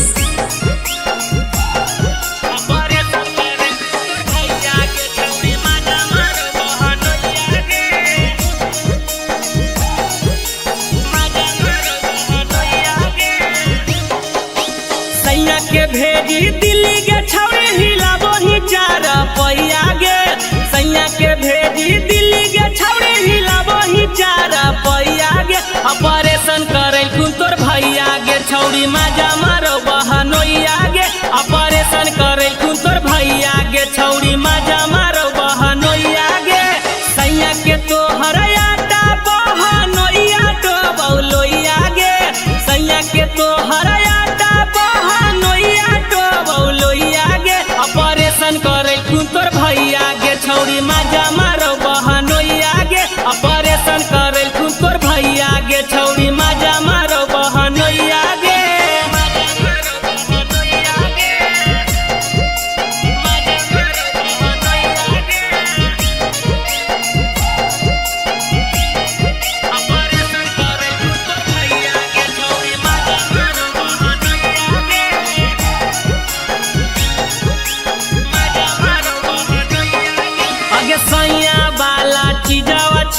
Speaker 3: सैया के भेजी दिल्ली के छौड़ी हिलाबो ही चार पैया गे। सैया के भेजी दिल्ली के छौड़ी हिलाबो ही चार पैया गे। ऑपरेशन करे कुन तोर भैया गे छौड़ी माजा मारो बहनोइया गे। ऑपरेशन करे कुन तोर भैया गे छौड़ी माजा मारो बहनोइया गे। सैया के तोहर आटा बहनोइया तो बौलोइया गे। सैया के तोहर आटा बहनोइया तो बौलोइया गे। ऑपरेशन करे कुन तोर भैया गे छौड़ी माजा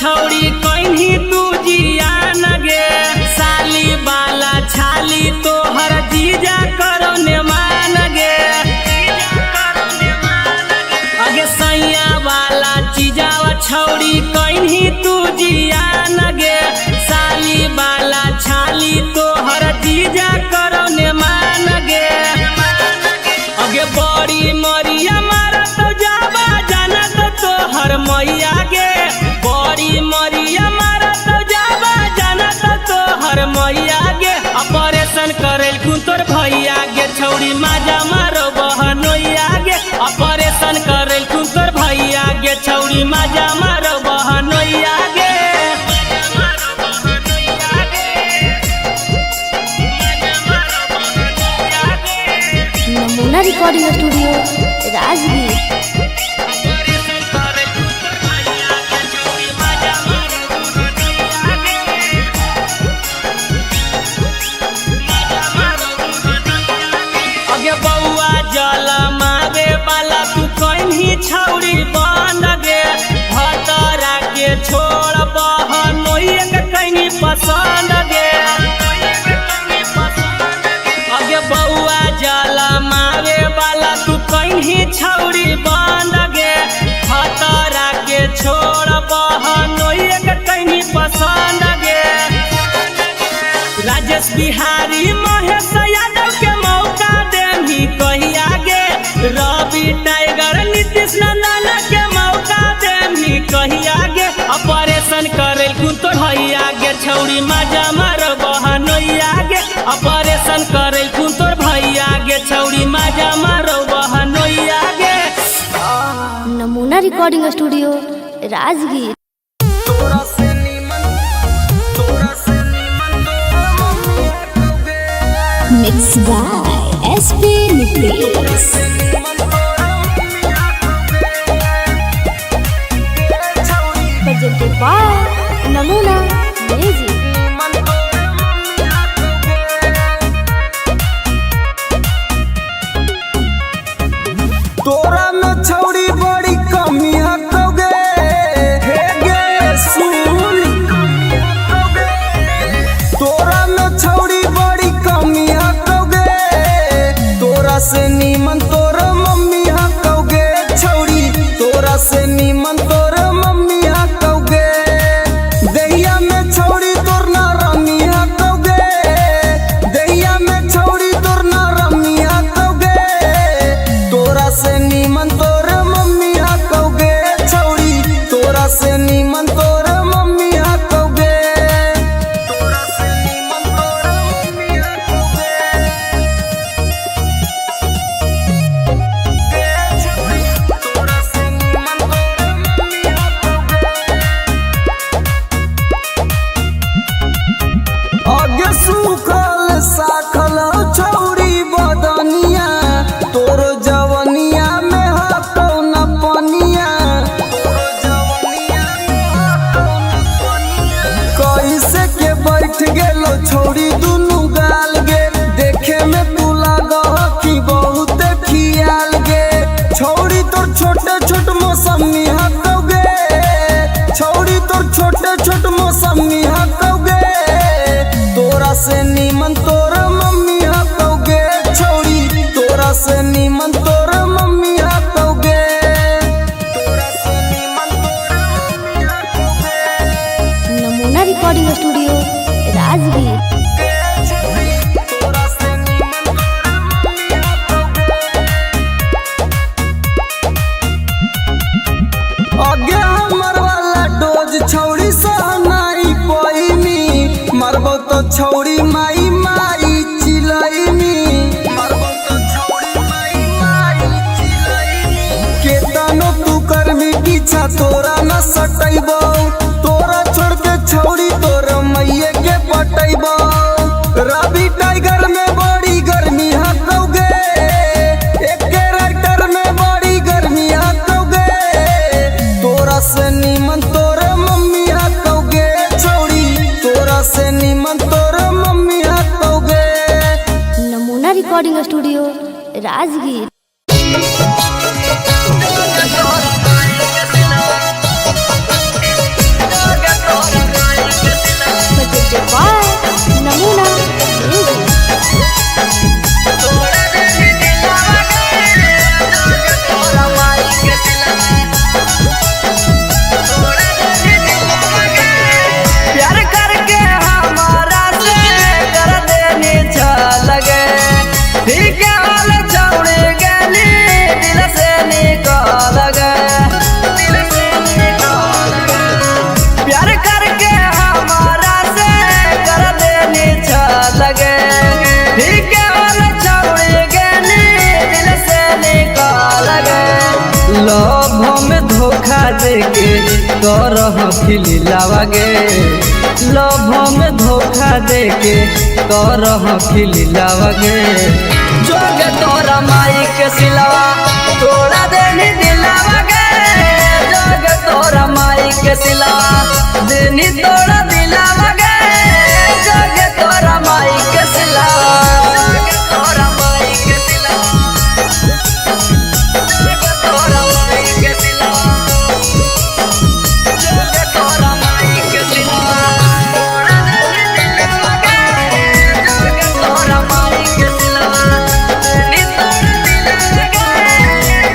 Speaker 3: छौड़ी कहीं तू जिया न गे साली बाला छाली तोहर जीजा करो ने मान गे अगे सैया वाला चीजावा छौड़ी कहीं तू जिया न गे साली बाला छाली तोहर जीजा करो ने मान गे अगे बड़ी मरिया मारा तो जाबा जाना तो तोहर मैया गे बड़ी मरिया मारा तो जाबा जाना तो तोहर मैया गे ऑपरेशन करेल कुन तोर भैया गे छौड़ी माजा मारो बहनोइया गे ऑपरेशन करेल कुन तोर भैया गे छौड़ी माजा मारो बहनोइया गे
Speaker 1: नमूना रिकॉर्डिंग स्टूडियो राजगीर।
Speaker 3: अगे बउआ जल मारे वाला तू कहीं छौड़ी बन गे भतरा के छोड़ बहनोइया के कहीं पसंद गे अगे बउआ जल मारे वाला तू कहीं छौड़ी बन गे भतरा के छोड़ बहनोइया के कहीं पसंद गे राजेश बिहारी महेश यादव के मौका देही कहिया गे रवि टाइगर नीतीश नंदन के मौका देही कहिया गे ऑपरेशन करेल कुन तोर भैया गे छौड़ी माजा मारो बहनोइया गे ऑपरेशन करेल कुन तोर भैया गे छौड़ी माजा मारो बहनोइया गे
Speaker 1: Namuna recording studio Rajgir.
Speaker 4: Mixed by SP Nucleus.
Speaker 1: presented by नमूना म्यूजिक।
Speaker 2: तोरा में छौड़ी बड़ी कमी हकोगे हे गे सुन तोरा में छौड़ी बड़ी कमी हकोगे तोरा से नीमन तोर मम्मी हकोगे छौड़ी तोरा से नीमन तोर मम्मी हकोगे दैया में छौड़ी तोर ना रमी हकोगे दैया में छौड़ी तोर ना रमी हकोगे तोरा से नीमन तोर मम्मी हकोगे छौड़ी तोरा से नीमन तोर मम्मी हकोगे तोरा से नीमन तोर मम्मी हकोगे तोरा से नीमन तोर मम्मी हकोगे आगे सुखल साखल छौड़ी बदनिया तोर जवनिया में हको न पनिया कैसे के बैठ गेलो छौड़ी दुनु गाल गे देखे में तू लागह कि बहुत खियाल गे छौड़ी तोर छोटे छोट मौसमी हकोगे छौड़ी तोर छोटे छोट मौसमी हकोगे तोरा से नीमन तोर मम्मी हकोगे छौड़ी तोरा से नीमन तोर मम्मी हकोगे तोरा से नीमन तोर मम्मी हकोगे
Speaker 1: नमूना रिकॉर्डिंग स्टूडियो राजगीर।
Speaker 2: तोरा से नीमन तोर मम्मी हकोगे आगे हमर वाला डोज छौड़ी सहनाई पैनी मरबो तो छौड़ी माई माई चिलैनी मरबो तो छौड़ी माई माई चिलैनी केतनो तू करबी पीछा तोरा न सटैबो तोरा छोड़ के छौड़ी तोर मैये के पटैबो रवि टाइगर में बड़ी गर्मी हकोगे एके राइटर में बड़ी गर्मी हकोगे तोरा से नीमन तोर मम्मी हकोगे छौड़ी तोरा से नीमन तोर मम्मी हकोगे
Speaker 1: नमूना रिकॉर्डिंग स्टूडियो राजगीर।
Speaker 2: दे के करह खिलावा गे लभ में धोखा दे के करह खिलावा गे जोगे तोरा माई के सिलावा तोड़ा देनी दिलावा गे जोगे तोरा माई के सिलावा देनी तोड़ा दिलावा गे जोगे तोरा माई के सिलावा जोगे तोरा माई के सिलावा जोगे तोरा माई के सिलावा जोगे तोरा माई के सिलावा तोड़ा देनी दिलावा गे जोगे तोरा माई के सिलावा देनी तोड़ा दिलावा गे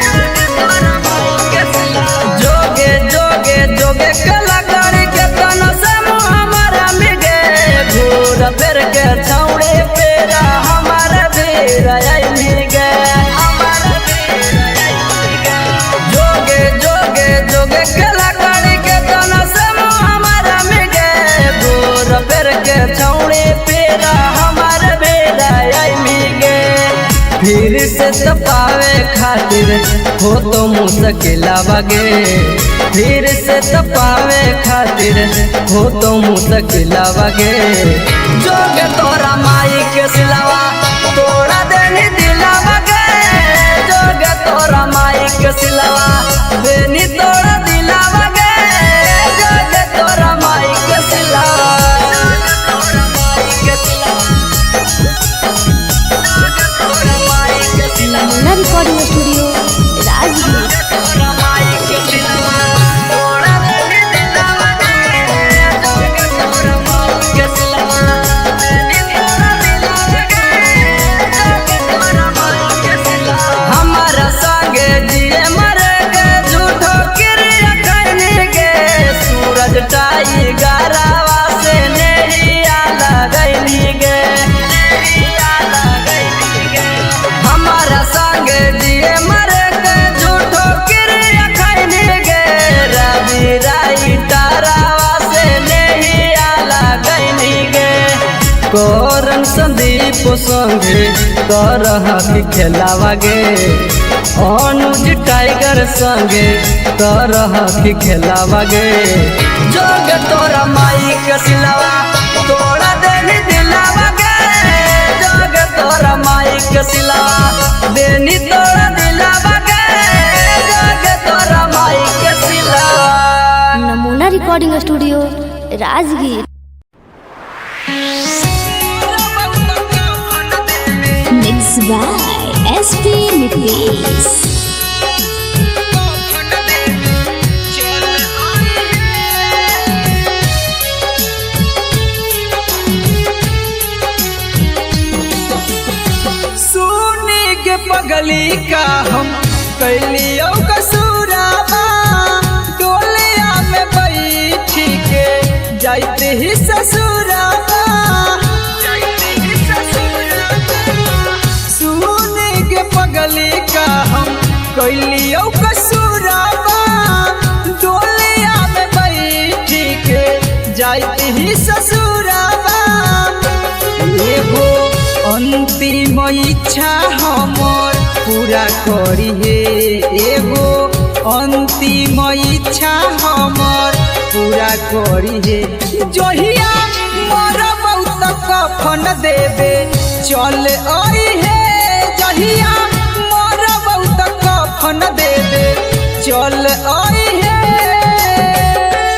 Speaker 2: जोगे तोरा माई के सिलावा जोगे जोगे जोगे कलाकारी के तन से हमारा मिगे भूर फेर के छौड़े पेरा हमारा बेरा आई मिगे हमारा बेरा आई मिगे जोगे जोगे जोगे कलाकारी के तन से हमारा मिगे भूर फेर के छौड़े पेरा हमारा बेरा आई मिगे फिर से तपावे खातिर हो तो मुश्किल गे फिर से तपावे खातिर हो तो मुश्किल गे जोगे तोरा माई के सिलावा तोड़ा देनी दिलावा गे जोगे तोरा माई के सिलावा देनी तोड़ा दिलावा गे जोगे तोरा माई के सिलावा जोगे तोरा माई के सिलावा जोगे तोरा माई के सिलावा
Speaker 1: नमूना रिकॉर्डिंग स्टूडियो राजगीर।
Speaker 2: तोरा माई के सिलावा तोड़ा देनी दिलावा गे जोगे तोरा माई के सिलावा देनी तोड़ा दिलावा गे जोगे तोरा माई के सिलावा हमारा संगे जिए मरे गे झूठो क्रिया करने गे सूरज टाई गारावा से नैया लगैली गे नैया लगैली गे हमारा संगे जिए मरे गे झूठो क्रिया करने गे रवि राई तारावा से नैया लगैली गे कोरन संदीप संगे करह खेलावा गे अनुज टाइगर संगे करह खेलावा गे जोगे तोरा माई के सिलावा तोड़ा देनी दिलावा गे जोगे तोरा माई के सिलावा देनी तोड़ा दिलावा गे जोगे तोरा माई के सिलावा
Speaker 1: नमूना recording studio Rajgir.
Speaker 4: Mixed by SP Nicholas.
Speaker 2: सुनी के पगली का हम कैलियो कसूराबा डोलिया में बैठी के जाते ही ससुराबा सुनी के पगली का हम कैलियो कसूराबा डोलिया में बैठी के जाते ही ससुराबा एगो अंतिम इच्छा हमर पूरा करी हे एगो अंतिम इच्छा हमर पूरा करी हे जहिया मोरा बहुत कफन देवे चल आई हे जहिया मोरा बहुत कफन देवे चल आई हे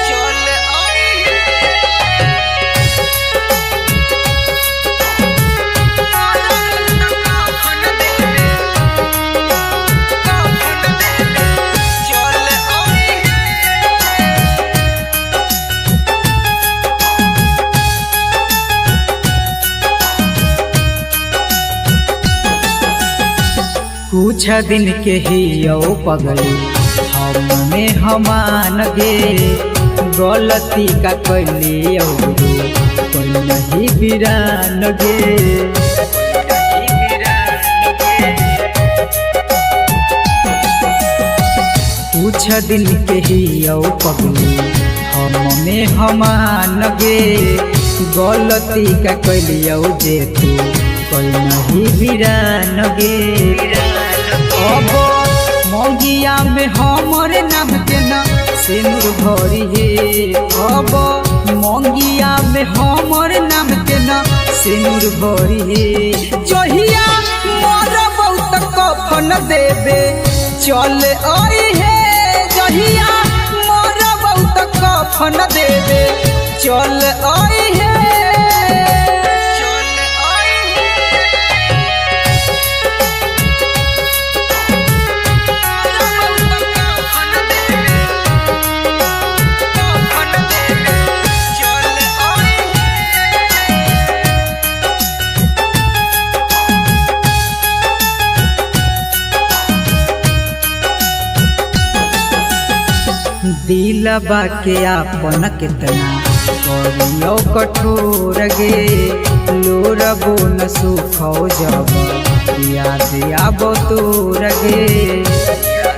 Speaker 2: चल आई कुछ दिन के ही पगली हमने हमान गे गलती का कैली कोई नहीं बिरान गे कुछ दिन के ही पगली हमने हमान गे गलती का कैली जे तू कोई नहीं बिरान गे अब मौगिया में हमरे नाम के न सिनुर भरी हे अब मंगिया में हमर नाम के न सिनुर भरी हे जहिया मोर बहुत कफन देवे चल आई हे जहिया मोर बहुत कफन देवे चल आई हे दिलबा के आपन कितना करियो कठोर गे लोरबो न सुखो जब याद आबो तोर गे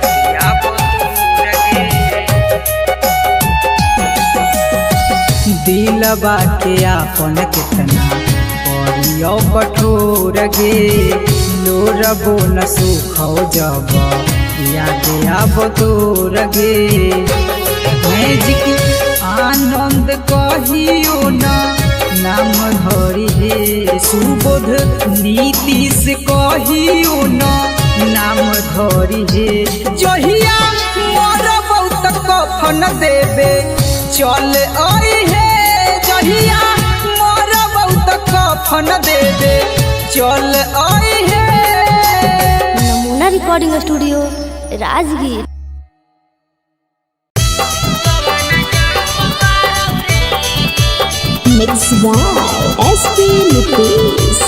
Speaker 2: दिलबा के आपन कितना करियो कठोर गे लोरबो न सुखो जब याद आबो तोर गे मैजिक आनंद कहियो ना नाम धरी हे सुबोध नीतीश कहियो ना नाम धरी हे जहिया मोर बहुत कफन देवे चल आई हे जहिया मोर बहुत कफन देवे चल आई हे।
Speaker 1: नमूना recording studio Rajgir.
Speaker 4: Mixed by SP Nitish.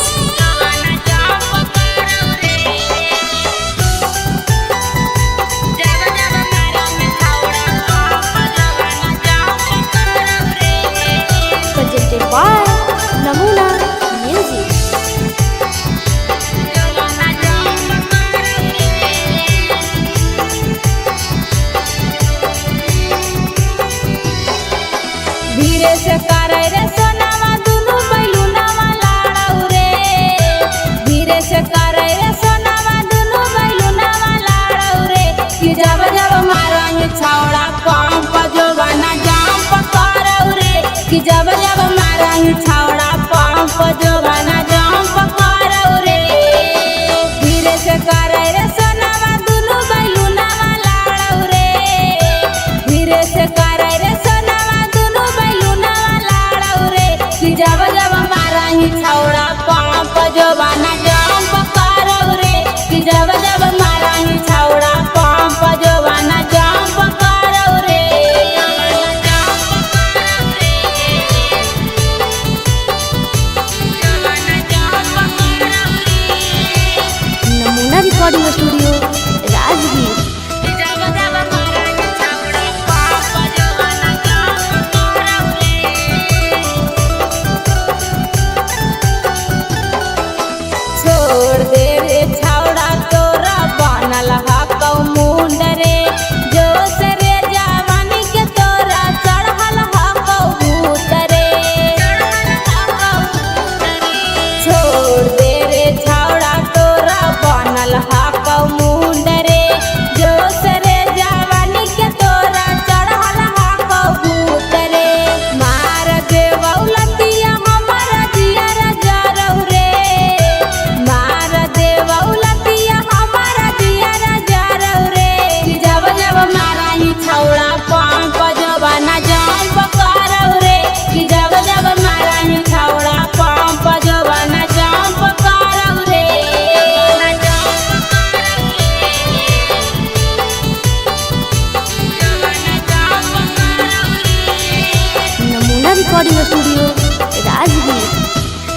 Speaker 1: Presented by Namuna Music.
Speaker 5: धीरे से करे रे सोनावा दुनु बैलुनावा लाड़ौ रे धीरे से करे रे सोनावा दुनु बैलुनावा लाड़ौ रे कि जब जब मारंग छौड़ा पंप जोबाना जंप करौ रे कि जब जब मारंग छौड़ा पंप जोबाना जंप करौ रे धीरे से करे रे सोनावा दुनु बैलुनावा लाड़ौ रे धीरे से करे रे जब जब मारंग छौड़ा पंप जोबाना जंप करौ रे कि जब जब मारंग छौड़ा पंप जोबाना जंप करौ रे
Speaker 1: नमूना रिकॉर्डिंग स्टूडियो राजगीर।
Speaker 5: छोड़ दे रे छौड़ा तोरा बनल हकौ मुंड रे जोश रे जवानी के तोरा चढ़ल हकौ भूत रे छोड़ दे रे छौड़ा तोरा बनल हकौ मुंड रे जोश रे जवानी के तोरा चढ़ल हकौ भूत रे मार देवौ लतिया हमर जियर जरौ रे मार देवौ लतिया हमर जियर जरौ रे जब जब मारही छौड़ा पंप जोबाना जंप करौ रे कि जब जब मारही छौड़ा पंप जोबाना जंप करौ रे
Speaker 1: नमूना रिकॉर्डिंग स्टूडियो राजगीर।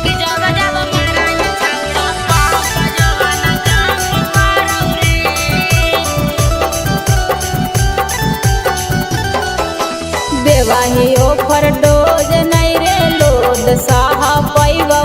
Speaker 5: कि जब जब मारही छौड़ा पंप जोबाना जंप करौ रे देवाही ओफर डोज नहीं रे लोद साह पैबौ